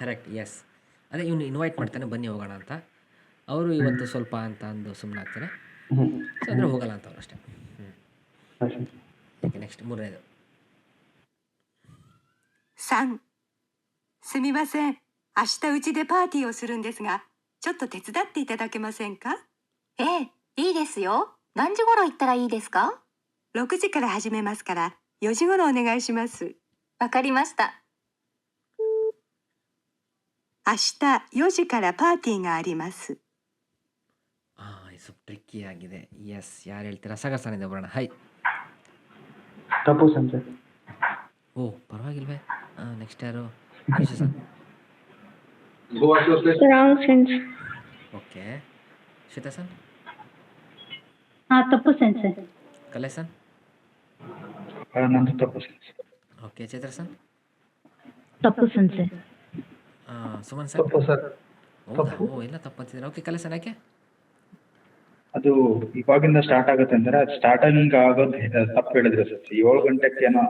ಕರೆಕ್ಟ್ ಎಸ್ ಅದೇ ಇವನು ಇನ್ವೈಟ್ ಮಾಡ್ತಾನೆ ಬನ್ನಿ ಹೋಗೋಣ ಅಂತ ಅವರು ಇವತ್ತು ಸ್ವಲ್ಪ ಅಂತ ಅಂದು ಸುಮ್ಮನೆ ಆಗ್ತಾರೆ ಸೊ ಅಂದರೆ ಹೋಗಲ್ಲ ಅಂತ ಅವ್ರು ಅಷ್ಟೇ ಓಕೆ ನೆಕ್ಸ್ಟ್ ಮೂರನೇದು 3、すみません。明日うちでパーティーをするんですが、ちょっと手伝っていただけませんか？ええ、いいですよ。何時頃行ったらいいですか？ 6時から始めますから、4時頃お願いします。わかりました。明日4時からパーティーがあります。ಇದು ಸ್ವಲ್ಪ ಟ್ರಿಕ್ಕಿ ಆಗಿದೆ ಎಸ್ ಯಾರು ಹೇಳ್ತೀರಾ ಸಾಗರ್ ಸರ್ ಇಂದ ಬರೋಣ ಹೈ ತಪ್ಪು ಸೆನ್ಸ್. ಓ ಪರವಾಗಿಲ್ವೇ ನೆಕ್ಸ್ಟ್ ಯಾರು Anusha sir wrong sense. Okay Shweta sir ಹಾಂ ತಪ್ಪು ಸೆನ್ಸೆ. ಕಲೆ ಸರ್ ನಂದು ತಪ್ಪು ಸೆನ್ಸ್. ಓಕೆ ಚೈತ್ರ ಸರ್ ತಪ್ಪು ಸೆನ್ಸೆ. ಸುಮನ್ ಸರ್ ತಪ್ಪು ಸರ್. ಹೌದಾ ಓ ಎಲ್ಲ ತಪ್ಪು ಅಂತಿದ್ದೀರಾ ಓಕೆ ಕಲೆ ಸರ್ ಯಾಕೆ ಅದು ಇವಾಗಿಂದ ಸ್ಟಾರ್ಟ್ ಆಗುತ್ತೆ ಅಂತಾರೆ ಅದು ಸ್ಟಾರ್ಟಿಂಗ್ ಆಗೋದು ತಪ್ಪು ಹೇಳಿದ್ರು ಸರ್ 7 ಗಂಟೆಗೆ ಏನೋ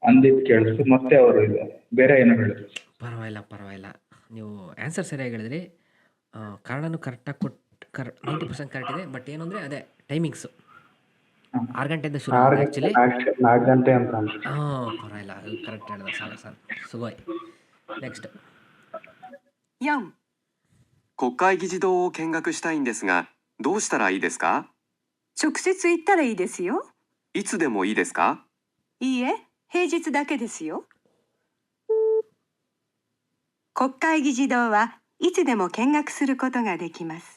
ಅಂದಿದ್ದು ಕೇಳಿದ್ರು ಮತ್ತೆ ಅವರು ಇದು ಬೇರೆ ಏನೋ ಹೇಳಿದ್ರು. ಪರವಾಗಿಲ್ಲ ನೀವು ಆನ್ಸರ್ ಸರಿಯಾಗಿ ಹೇಳಿದ್ರಿ ಕಾರಣನೂ ಕರೆಕ್ಟಾಗಿ ಕೊಟ್ಟು 90% ಕರೆಕ್ಟ್ ಇದೆ ಬಟ್ ಏನು ಅಂದರೆ ಅದೇ ಟೈಮಿಂಗ್ಸು 6 ಗಂಟೆಯಿಂದ ಶುರು ಆ್ಯಕ್ಚುಲಿ 4 ಗಂಟೆ ಅಂತ ಅನ್ಸುತ್ತೆ. ಪರವಾಗಿಲ್ಲ ಕರೆಕ್ಟ್ ಹೇಳಿದ ಸಾಗರ್ ಸರ್ ಸುಗೋಯ್ ನೆಕ್ಸ್ಟ್ 4、国会議事堂を見学したいんですが、どうしたらいいですか？直接行ったらいいですよ。いつでもいいですか？いいえ、平日だけですよ。国会議事堂はいつでも見学することができます。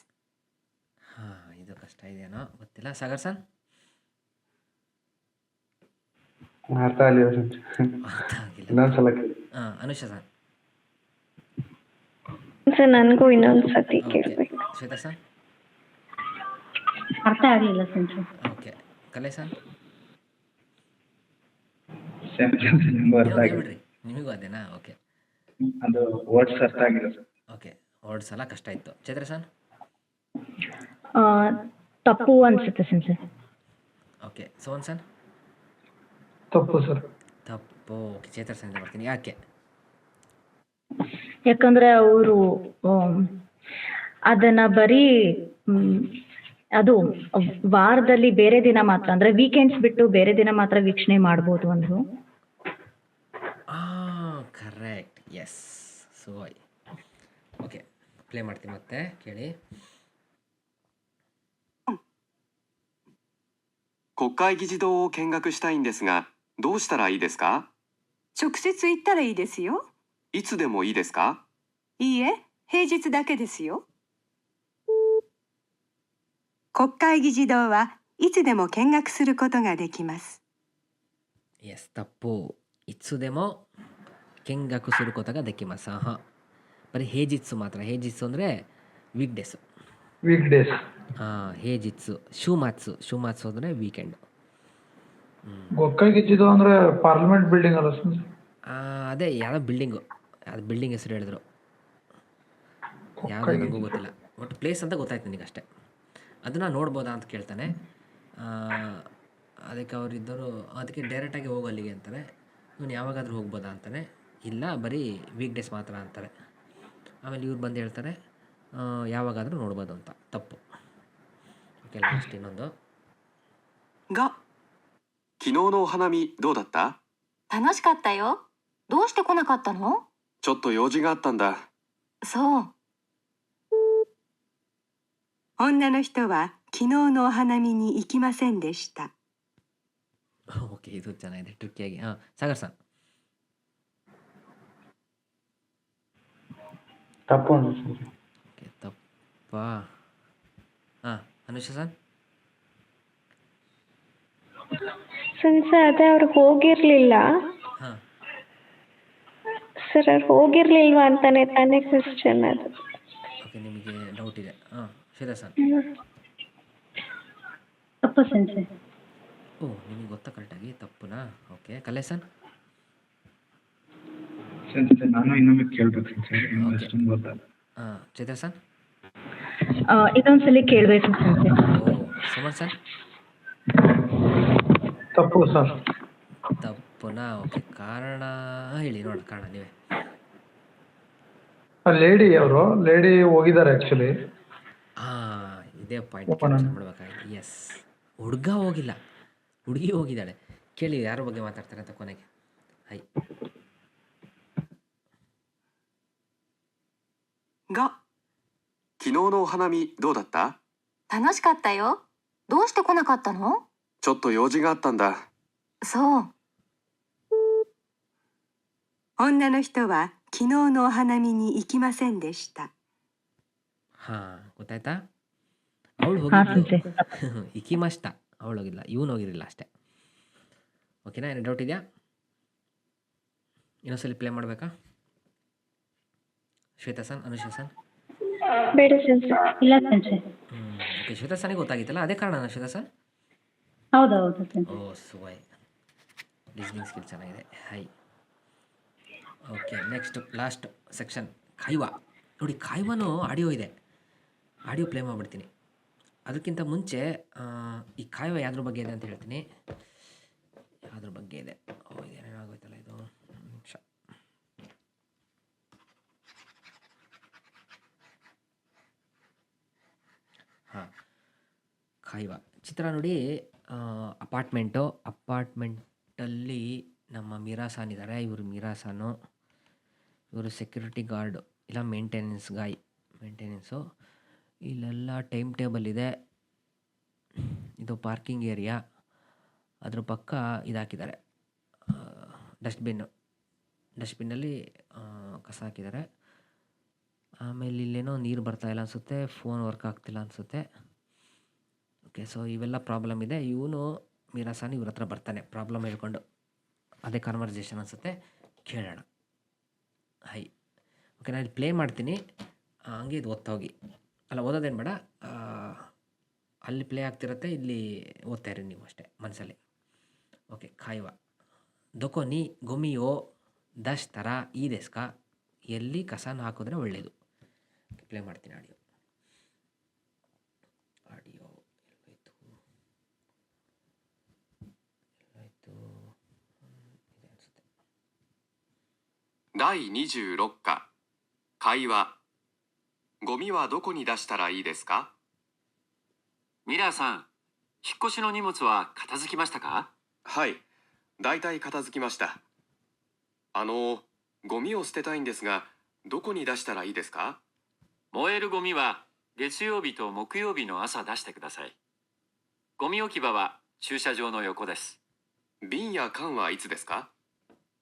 ಇದು ಕಷ್ಟ ಇದೆಯೇನೋ ಗೊತ್ತಿಲ್ಲ ಸಾಗರ್ ಸರ್ ಅರ್ಥ ಆಗಲಿಲ್ಲ ಸೆನ್ಸ್. ಅರ್ಥ ಆಗಿಲ್ಲ ಇನ್ನೊಂದ್ಸಲ ಕೇಳಿ. ಅನುಷಾ ಸರ್ ಸರ್ ನನಗೂ ಇನ್ನೊಂದು ಸತಿ ಓಕೆ ಕೇಳಬೇಕು. ಶ್ವೇತಾ ಸರ್ ಅರ್ಥ ಆಗಲಿಲ್ಲ ಸೆನ್ಸೆ. ಓಕೆ ಕಲೆ ಸರ್ ಸೆನ್ಸ್ ನಿಮಗೂ ಅರ್ಥ ಆಗಿದೆ. ಹೇಳ್ಬಿಡ್ರಿ ನಿಮಗೂ ಅದೇನಾ ಓಕೆ ಅದು ವರ್ಡ್ಸ್ ಅರ್ಥ ಆಗಿಲ್ಲ ಸರ್. ಓಕೆ ವರ್ಡ್ಸ್ ಎಲ್ಲ ಕಷ್ಟ ಇತ್ತು ಚೈತ್ರ ಸರ್ ತಪ್ಪು ಅನ್ಸುತ್ತೆ ಸೆನ್ಸೆ. ಓಕೆ ಸೋನ್ ಸರ್ ತಪ್ಪು ಸರ್. ತಪ್ಪು ಓಕೆ ಚೈತ್ರ ಸರ್ ಬರ್ತೀನಿ ಯಾಕೆ ಯಾಕಂದ್ರೆ ಅವರು ಅದನ್ನ ಬರೀ ಅದು ವಾರದಲ್ಲಿ ಬೇರೆ ದಿನ ಮಾತ್ರ ಅಂದ್ರೆ ವೀಕೆಂಡ್ಸ್ ಬಿಟ್ಟು ಬೇರೆ ದಿನ ಮಾತ್ರ ವೀಕ್ಷಣೆ ಮಾಡ್ಬೋದು ಅಂದ್ರು. ಕರೆಕ್ಟ್ ಎಸ್ ಸುಗೋಯ್ ಓಕೆ ಪ್ಲೇ ಮಾಡ್ತೀನಿ ಮತ್ತೆ ಕೇಳಿ 国会議事堂を見学したいんですが、どうしたらいいですか？直接行ったらいいですよ。いつでもいいですか？いいえ、平日だけですよ。国会議事堂はいつでも見学することができます。 Yes, タップ。いつでも見学することができます。ಬರೀ平日ಮಾತ್ರ.平日ಅಂದರೆ weekdays. Weekdays weekend. ಗೊಕ್ಕಾಗಿದ್ದು ಅಂದ್ರೆ ಪಾರ್ಲಿಮೆಂಟ್ ಬಿಲ್ಡಿಂಗ್ ಅಲ್ಲ ಸರ್? ಅದೇ ಯಾವುದೋ ಬಿಲ್ಡಿಂಗು, ಅದು ಬಿಲ್ಡಿಂಗ್ ಹೆಸರು ಹೇಳಿದ್ರು, ಯಾವುದೋ ನನಗೂ ಗೊತ್ತಿಲ್ಲ. ಬಟ್ ಪ್ಲೇಸ್ ಅಂತ ಗೊತ್ತಾಯ್ತು ನನಗೆ ಅಷ್ಟೇ. ಅದನ್ನು ನೋಡ್ಬೋದಾ ಅಂತ ಕೇಳ್ತಾನೆ. ಅದಕ್ಕೆ ಅವರಿದ್ದರು ಅದಕ್ಕೆ ಡೈರೆಕ್ಟಾಗಿ ಹೋಗು ಅಲ್ಲಿಗೆ ಅಂತಾರೆ. ಇವನು ಯಾವಾಗಾದರೂ ಹೋಗ್ಬೋದಾ ಅಂತಾನೆ. ಇಲ್ಲ, ಬರೀ ವೀಕ್ ಡೇಸ್ ಮಾತ್ರ ಅಂತಾರೆ. ಆಮೇಲೆ ಇವ್ರು ಬಂದು ಹೇಳ್ತಾರೆ ಯಾವಾಗಾದರೂ ನೋಡ್ಬೋದು ಅಂತ. ತಪ್ಪು. ಓಕೆ, ಲಾಸ್ಟ್ ಇನ್ನೊಂದು. が昨日のお花見どうだった？楽しかったよ。どうして来なかったの？ちょっと用事があったんだ。そう。女の人は昨日のお花見に行きませんでした。 ಓಕೆ, ಇದು ಚೆನ್ನಾಗಿದೆ, ಟ್ರಿಕ್ಕಿಯಾಗಿ. ಸಾಗರ್ ಸರ್. ತಪ್ಪು ಅನ್ಸುತ್ತೆ. ಓಕೆ, ತಪ್ಪಾ? ಅನುಷಾ ಸರ್. ಸರ್ ಅದೇ ಅವ್ರು ಹೋಗಿರ್ಲಿಲ್ಲ. ಹಾಂ, ಸರ್ ಅವ್ರು ಹೋಗಿರ್ಲಿಲ್ವಾ ಅಂತಾನೆ ತಾನೇ ಕ್ವಶನ್ ಅದು. ಓಕೆ, ನಿಮಗೆ ಡೌಟ್ ಇದೆ. ಶ್ವೇತಾ ಸರ್. ತಪ್ಪು ಸೆನ್ಸೆ. ಓ, ನಿಮಗೆ ಗೊತ್ತಾ ಕರೆಕ್ಟಾಗಿ? ತಪ್ಪುನಾ? ಓಕೆ, ಕಲೆ ಸರ್. ನಾನು ಇನ್ನೊಮ್ಮೆ ಕೇಳ್ಬೇಕು ಸರ್, ಅಷ್ಟೊಂದು ಗೊತ್ತಲ್ಲ. ಚೈತ್ರ ಸರ್. ಇದೊಂದ್ಸಲಿ ಕೇಳಬೇಕು ಸೆನ್ಸೆ. ಓ, ಸುಮನ್ ಸರ್. ತಪ್ಪು ಸರ್. ತಪ್ಪುನಾ? ಓಕೆ, ಕಾರಣ ಹೇಳಿ ನೋಡೋಣ. ಕಾರಣ ನೀವೇ. ಲೇಡಿ ಹೋಗಿದ್ದಾರೆ ಆ್ಯಕ್ಚುಲಿ. ಇದೇ ಪಾಯಿಂಟ್ ಮಾಡಬೇಕಾಗಿದೆ. ಎಸ್, ಹುಡುಗ ಹೋಗಿಲ್ಲ, ಹುಡುಗಿ ಹೋಗಿದ್ದಾಳೆ. ಕೇಳಿ ಯಾರ ಬಗ್ಗೆ ಮಾತಾಡ್ತಾರೆ ಅಂತ ಕೊನೆಗೆ. ಹೈ. が昨日のお花見どうだった？楽しかったよ。どうして来なかったの？ちょっと用事があったんだ。そう。女の人は昨日のお花見に行きませんでした。 ಗೊತ್ತಾಯ್ತಾ? ಅವಳು ಹಾಂ ಹೋಗಿದ್ಲು. ಸೆನ್ಸೆ. ಇಕಿ ಮಷ್ಟ. ಅವಳು ಹೋಗಿಲ್ಲ, ಇವನು ಹೋಗಿರಲಿಲ್ಲ ಅಷ್ಟೇ. ಓಕೆನಾ? ಏನು ಡೌಟ್ ಇದೆಯಾ? ಇನ್ನೊಂದ್ಸಲಿ ಪ್ಲೇ ಮಾಡಬೇಕಾ? ಶ್ವೇತಾ ಸನ್, ಅನುಷಾ ಸನ್. ಬೇಡ ಸರ್. ಇಲ್ಲ ಸೆನ್ಸೆ. ಓಕೆ, ಶ್ವೇತಾ ಸನ್ಗೆ ಗೊತ್ತಾಗಿತ್ತಲ್ಲ, ಅದೇ ಕಾರಣನಾ ಶ್ವೇತಾ ಸನ್? ಹೌದೌದು ಸೆನ್ಸೆ. ಓ, ಸುವೈ. ಲಿಸ್ನಿಂಗ್ ಸ್ಕಿಲ್ ಚೆನ್ನಾಗಿದೆ. ಹೈ. ಓಕೆ, ನೆಕ್ಸ್ಟ್ ಲಾಸ್ಟ್ ಸೆಕ್ಷನ್ ಖೈವಾ. ನೋಡಿ, ಖೈವಾನು ಆಡಿಯೋ ಇದೆ. ಆಡಿಯೋ ಪ್ಲೇ ಮಾಡಿಬಿಡ್ತೀನಿ. ಅದಕ್ಕಿಂತ ಮುಂಚೆ ಈ ಖೈವಾ ಯಾವ್ದ್ರ ಬಗ್ಗೆ ಇದೆ ಅಂತ ಹೇಳ್ತೀನಿ. ಯಾವ್ದ್ರ ಬಗ್ಗೆ ಇದೆ? ಇದೇನೇನಾಗೋಯ್ತಲ್ಲ ಇದು. ನಿಮಿಷ. ಖೈವಾ ಚಿತ್ರ ನೋಡಿ. ಅಪಾರ್ಟ್ಮೆಂಟಲ್ಲಿ ನಮ್ಮ ಮೀರಾಸಾನ್ ಇದ್ದಾರೆ. ಇವರು ಮೀರಾಸಾನು. ಇವರು ಸೆಕ್ಯೂರಿಟಿ ಗಾರ್ಡು ಇಲ್ಲ ಮೇಂಟೆನೆನ್ಸು. ಇಲ್ಲೆಲ್ಲ ಟೈಮ್ ಟೇಬಲ್ ಇದೆ. ಇದು ಪಾರ್ಕಿಂಗ್ ಏರಿಯಾ. ಅದ್ರ ಪಕ್ಕ ಇದಾಕಿದ್ದಾರೆ, ಡಸ್ಟ್ಬಿನ್ನಲ್ಲಿ ಕಸ ಹಾಕಿದ್ದಾರೆ. ಆಮೇಲೆ ಇಲ್ಲೇನೋ ನೀರು ಬರ್ತಾಯಿಲ್ಲ ಅನಿಸುತ್ತೆ, ಫೋನ್ ವರ್ಕ್ ಆಗ್ತಿಲ್ಲ ಅನಿಸುತ್ತೆ. ಓಕೆ, ಸೊ ಇವೆಲ್ಲ ಪ್ರಾಬ್ಲಮ್ ಇದೆ. ಇವನು ಮೀರಾಸಾನ್ ಇವ್ರ ಹತ್ರ ಬರ್ತಾನೆ ಪ್ರಾಬ್ಲಮ್ ಹೇಳ್ಕೊಂಡು. ಅದೇ ಕಾನ್ವರ್ಸೇಷನ್ ಅನಿಸುತ್ತೆ, ಕೇಳೋಣ. ಹೈ. ಓಕೆ, ನಾನು ಇಲ್ಲಿ ಪ್ಲೇ ಮಾಡ್ತೀನಿ, ಹಂಗೆ ಇದು ಓದ್ತಾ ಹೋಗಿ. ಅಲ್ಲ, ಓದೋದೇನು ಬೇಡ, ಅಲ್ಲಿ ಪ್ಲೇ ಆಗ್ತಿರುತ್ತೆ, ಇಲ್ಲಿ ಓದ್ತಾ ಇರಿ ನೀವು ಅಷ್ಟೇ ಮನಸ್ಸಲ್ಲಿ. ಓಕೆ, ಖೈವಾ. ದೊಕೊ ನಿ ಗೊಮಿಯೋ ದಶ್ ಥರ ಈ ದೇಸ್ಕ. ಎಲ್ಲಿ ಕಸನ ಹಾಕಿದ್ರೆ ಒಳ್ಳೆಯದು. ಪ್ಲೇ ಮಾಡ್ತೀನಿ ಆಡಿಯೋ.第26課会話。ゴミはどこに出したらいいですか？ミラーさん、引っ越しの荷物は片付きましたか？はい、だいたい片付きました。ゴミを捨てたいんですが、どこに出したらいいですか？燃えるゴミは月曜日と木曜日の朝出してください。ゴミ置き場は駐車場の横です。瓶や缶はいつですか？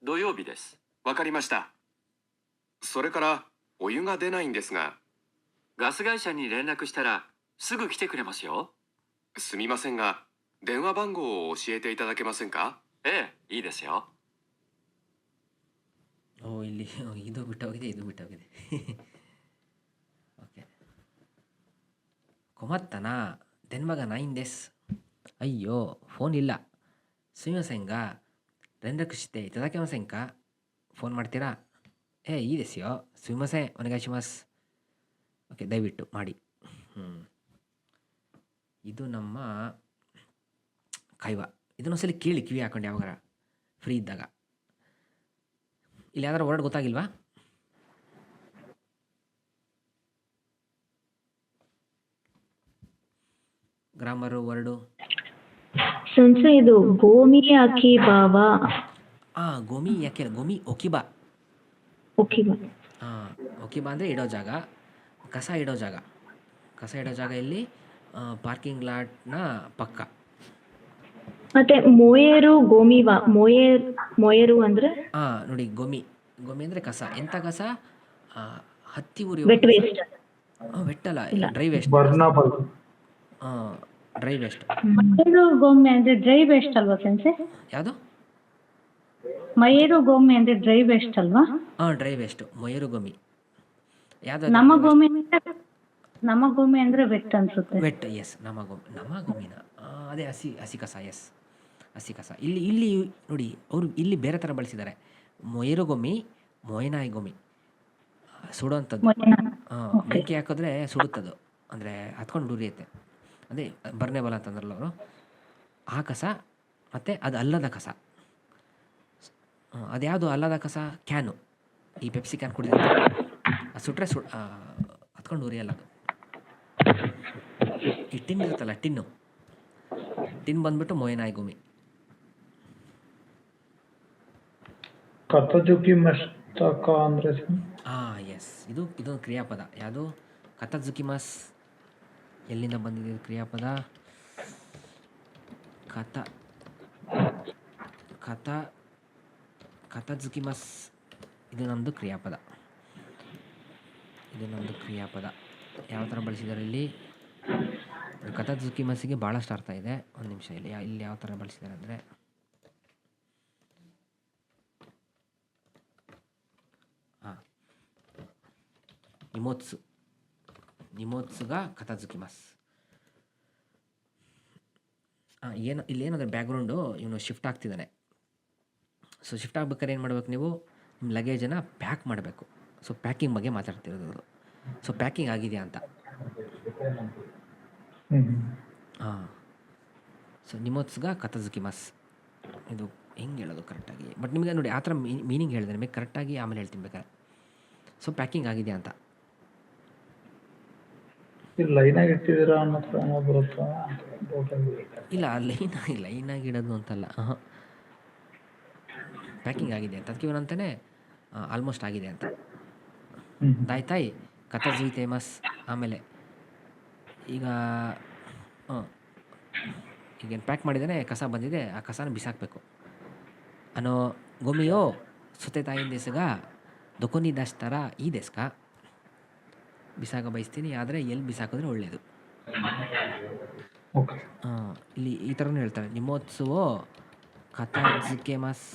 土曜日です。わかりました。それからお湯が出ないんですが。ガス会社に連絡したらすぐ来てくれますよ。すみませんが、電話番号を教えていただけませんか？ええ、いいですよ。 ಓ ಇಲ್ಲಿ ಇದು ಬಿಟ್ಟೋಗಿದೆ, ಇದು ಬಿಟ್ಟೋಗಿದೆ. ಓಕೆ. 困ったな。電話がないんです。ಅಯ್ಯೋ ಫೋನ್ ಇಲ್ಲ. すみませんが連絡していただけませんか? フォンಮಾಡ್ತೀರಾ? いいですよ。すみません、お願いします。ಓಕೆ, ದಯವಿಟ್ಟು ಮಾಡಿ. ಇದು ನಮ್ಮ ಕೈವ. ಇದನ್ನೊಂದ್ಸಲಿ ಕೇಳಿ ಕಿವಿ ಹಾಕೊಂಡು ಯಾವಾಗಾರ ಫ್ರೀ ಇದ್ದಾಗ. ಇಲ್ಲಿ ಯಾವ್ದಾರು ವರ್ಡ್ ಗೊತ್ತಾಗಿಲ್ವಾ? Grammar word. ಸೆನ್ಸೆ ಇದು ಗೋಮಿ ಅಕಿ ಬಾವಾ. ಗೋಮಿ ಯಾಕೆ ಗೋಮಿ ಒಕಿಬಾ. ಒಕಿಬಾ. ಒಕಿಬಾ ಅಂದರೆ ಇಡೋ ಜಾಗ, ಕಸ ಇಡೋ ಜಾಗ. ಕಸ ಇಡೋ ಜಾಗ ಇಲ್ಲಿ ಪಾರ್ಕಿಂಗ್ ಲಾಟ್ನ ಪಕ್ಕ. ಮತ್ತೆ ಮೊಯೇರು ಗೋಮಿವಾ. ಮೊಯೇರು ಅಂದ್ರೆ ನೋಡಿ, ಗೋಮಿ ಅಂದರೆ ಕಸ. ಎಂಥ ಕಸ? ಹತ್ತಿ ಉರಿ. Wet waste. ವೆಟ್ಟಲ್ಲ, dry waste. Burnable. Dry waste. ಮಯೇರು ಗೋಮಿ ಅಂದ್ರೆ ಡ್ರೈ ವೇಸ್ಟ್ ಅಲ್ವಾ ಸೆನ್ಸೆ? ಯಾವುದು? ಮಯೇರು ಗೋಮಿ ಅಂದ್ರೆ ಡ್ರೈ ವೇಸ್ಟ್ ಅಲ್ವಾ? ಡ್ರೈ ವೇಸ್ಟ್, ಮೊಯರು ಗೋಮಿ. ಯಾವ್ದು? ನಮ್ಮ ಗೋಮಿ ಅಂದ್ರೆ ವೆಟ್ ಅನ್ಸುತ್ತೆ. Wet, yes. ನಮ್ಮ ಗೋಮಿನ ಅದೇ ಹಸಿ ಕಸ. ಎಸ್, ಹಸಿ ಕಸ. ಇಲ್ಲಿ ನೋಡಿ, ಅವರು ಇಲ್ಲಿ ಬೇರೆ ಥರ ಬಳಸಿದ್ದಾರೆ. ಮೊಯರು ಗೋಮಿ, ಮೊಯನಾಯಿ ಗೋಮಿ. ಸುಡೋಂಥದ್ದು. ಬೆಂಕಿ ಹಾಕಿದ್ರೆ ಸುಡುತ್ತದು, ಅಂದರೆ ಹತ್ಕೊಂಡು ಉರಿಯುತ್ತೆ. ಅದೇ ಬರ್ನೇಬಲ್ ಅಂತಂದ್ರಲ್ಲ ಅವರು. ಆ ಕಸ ಮತ್ತು ಅದು ಅಲ್ಲದ ಕಸ. ಅದ್ಯಾವುದು ಅಲ್ಲದ ಕಸ? ಕ್ಯಾನು. ಈ ಪೆಪ್ಸಿ ಕ್ಯಾನ್ ಕುಡಿದ್ರೆ ಅದು ಸುಟ್ಟರೆ ಹತ್ಕೊಂಡು ಉರಿಯಲ್ಲ ಅದು. ಈ ಟಿನ್ ಇರುತ್ತಲ್ಲ, ಟಿನ್ ಬಂದ್ಬಿಟ್ಟು ಮೊಯನಾಯಿ ಗೋಮಿ. ಕಥಜುಕಿ ಮಸ್ತಕ ಅಂದ್ರೆ ಎಸ್, ಇದೊಂದು ಕ್ರಿಯಾಪದ. ಯಾವುದು? ಕಥಜುಕಿಮಸ್. ಎಲ್ಲಿಂದ ಬಂದಿದೆ ಕ್ರಿಯಾಪದ? ಕಥಜುಕಿಮಸ್. ಇದು ನಮ್ಮದು ಕ್ರಿಯಾಪದ. ಯಾವ ಥರ ಬಳಸಿದ್ದಾರೆ ಇಲ್ಲಿ? ಕಥಜುಕಿಮಸ್ಸಿಗೆ ಭಾಳಷ್ಟು ಅರ್ಥ ಇದೆ. ಒಂದು ನಿಮಿಷ. ಇಲ್ಲಿ ಯಾವ ಥರ ಬಳಸಿದ್ದಾರೆ ಅಂದರೆ, ನಿಮೋತ್ಸುಗ ಕಥಜುಕಿಮಸ್. ಇಲ್ಲೇನಂದ್ರೆ ಬ್ಯಾಕ್ಗ್ರೌಂಡು ಇವನು ಶಿಫ್ಟ್ ಆಗ್ತಿದ್ದಾನೆ. ಸೊ ಶಿಫ್ಟ್ ಆಗ್ಬೇಕಾದ್ರೆ ಏನು ಮಾಡ್ಬೇಕು ನೀವು? ನಿಮ್ಮ ಲಗೇಜನ್ನು ಪ್ಯಾಕ್ ಮಾಡಬೇಕು. ಸೊ ಪ್ಯಾಕಿಂಗ್ ಬಗ್ಗೆ ಮಾತಾಡ್ತಿರೋದು. ಸೊ ಪ್ಯಾಕಿಂಗ್ ಆಗಿದೆಯಾ ಅಂತ. ಸೊ ನಿಮೋತ್ಸುಗ ಕಥಜುಕಿಮಸ್. ಇದು ಹೆಂಗೆ ಹೇಳೋದು ಕರೆಕ್ಟಾಗಿ? ಬಟ್ ನಿಮಗೆ ನೋಡಿ, ಆ ಥರ ಮೀನಿಂಗ್ ಹೇಳಿದೆ ನಿಮಗೆ ಕರೆಕ್ಟಾಗಿ, ಆಮೇಲೆ ಹೇಳ್ತೀನಿ ಬೇಕಾದ್ರೆ. ಸೊ ಪ್ಯಾಕಿಂಗ್ ಆಗಿದೆಯಾ ಅಂತ. ಲೈನಾಗಿ ಇಟ್ಟಿದ್ದೀರಾ ಅನ್ನೋ ಬರುತ್ತಾ? ಇಲ್ಲ, ಲೈನಾಗಿ ಇಡೋದು ಅಂತಲ್ಲ. ಪ್ಯಾಕಿಂಗ್ ಆಗಿದೆ ಅಂತ. ಅದಕ್ಕೆ ಇವನಂತಾನೆ ಆಲ್ಮೋಸ್ಟ್ ಆಗಿದೆ ಅಂತ. ದಾಯ್ತಾಯಿ ಕಥಜುಯಿತೇಮಸ್. ಆಮೇಲೆ ಈಗೇನು ಪ್ಯಾಕ್ ಮಾಡಿದ್ದಾನೆ, ಕಸ ಬಂದಿದೆ, ಆ ಕಸನ ಬಿಸಾಕಬೇಕು. ಗೋಮಿಯೋ ಸುತ್ತೆ ತಾಯಿನ ದೇಸಗ ದೊಕೊನಿ ದಾಸ್ತಾರ ಈ ದೇಸ್ಕ. ಬಿಸಾಕ ಬಯಸ್ತೀನಿ, ಆದರೆ ಎಲ್ಲಿ ಬಿಸಾಕಿದ್ರೆ ಒಳ್ಳೆಯದು. ಇಲ್ಲಿ ಈ ಥರನೂ ಹೇಳ್ತಾರೆ. ನಿಮೋತ್ಸುವೋ ಕಥಜುಕಿಮಸ್.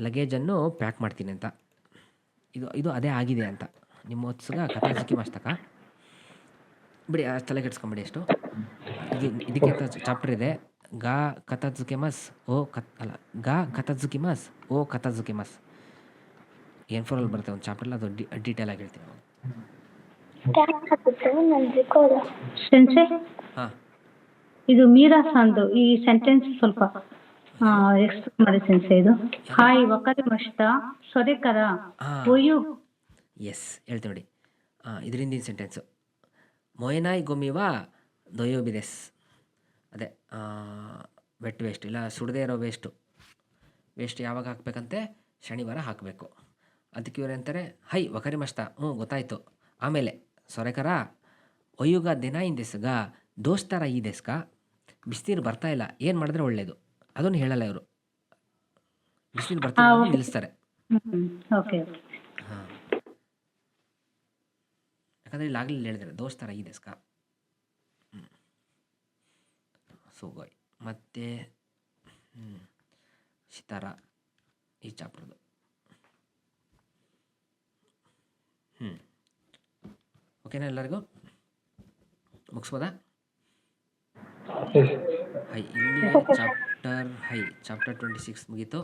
ಲಗೇಜನ್ನು ಪ್ಯಾಕ್ ಮಾಡ್ತೀನಿ ಅಂತ. ಇದು ಅದೇ ಆಗಿದೆ ಅಂತ. ನಿಮೋತ್ಸುಗ ಕಥಜುಕಿಮಸ್ ತಕ ಬಿಡಿ, ತಲೆ ಕೆಡ್ಸ್ಕೊಂಬಿಡಿ. ಎಷ್ಟು ಇದಕ್ಕೆ ಅಂತ ಚಾಪ್ಟರ್ ಇದೆ. ಗಾ ಕಥಜುಕಿಮಸ್ ಓ ಕಥಜುಕಿಮಸ್. ಏನು ಫೋರಲ್ಲಿ ಬರುತ್ತೆ ಒಂದು ಚಾಪ್ಟರ್ಲಿ, ಅದು ಡೀಟೇಲ್ ಆಗಿ ಹೇಳ್ತೀನಿ. ಸೆನ್ಸೆ, ಹಾಂ, ಇದು ಮೀರಾ ಸಂದು ಈ ಸೆಂಟೆನ್ಸ್ ಸ್ವಲ್ಪ ಎಕ್ಸ್ಪ್ಲೇನ್ ಮಾಡಿ ಸೆನ್ಸೆ. ಇದು ಹಾಯ್ ವಕರಿಮಷ್ಟ ಸೊರೆಕರ ಒಯ್ಯು. ಎಸ್, ಹೇಳ್ತೀನಿ ನೋಡಿ. ಇದರಿಂದ ಸೆಂಟೆನ್ಸು ಮೊಯನಾಯಿ ಗೋಮಿವಾ ದೊಯೋಬಿದೆಸ್. ಅದೇ ವೆಟ್ ವೇಸ್ಟ್, ಇಲ್ಲ ಸುಡದೇ ಇರೋ ವೇಸ್ಟ್ ಯಾವಾಗ ಹಾಕಬೇಕಂತೆ? ಶನಿವಾರ ಹಾಕಬೇಕು. ಅದಕ್ಕೆ ಇವ್ರು ಅಂತಾರೆ, ಹೈ ವಕರಿಮಷ್ಟ. ಗೊತ್ತಾಯಿತು. ಆಮೇಲೆ ಸೊರೆಕರ ಒಯ್ಯುಗ ದಿನ ಇಂದೆಸ್ಗ ದೋಸ್ತರ ಈ ದೇಸ್ಕ. ಬಿಸಿನೀರು ಬರ್ತಾಯಿಲ್ಲ, ಏನು ಮಾಡಿದ್ರೆ ಒಳ್ಳೆಯದು? ಅದನ್ನು ಹೇಳಲ್ಲ ಇವರು. ಬಿಸಿಲು ಬರ್ತಿಲ್ಲ ಓಕೆ. ನಿಲ್ಲಿಸ್ತಾರೆ. Okay okay. ಹಾಂ, ಯಾಕಂದರೆ ಇಲ್ಲಿ ಆಗಲೇ ಹೇಳಿದ್ದಾರೆ ದೋಸ್ತರ ಈ ದೇಸ್ಕ. ಸೋಗೋಯ್ ಮತ್ತು ಸಿತಾರ ಈ ಚಾಪ್ಟರ್ದು. ಓಕೆನಾ ಎಲ್ಲರಿಗೂ? ಮುಗಿಸ್ಬೋದಾ? ಹೈ, ಇಲ್ಲಿಗೆ ಚಾಪ್ಟರ್ 26 ಮುಗೀತು.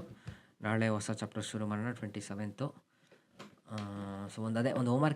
ನಾಳೆ ಹೊಸ ಚಾಪ್ಟರ್ ಶುರು ಮಾಡೋಣ 27. ಸೊ ಒಂದು ಹೋಮ್ವರ್ಕ್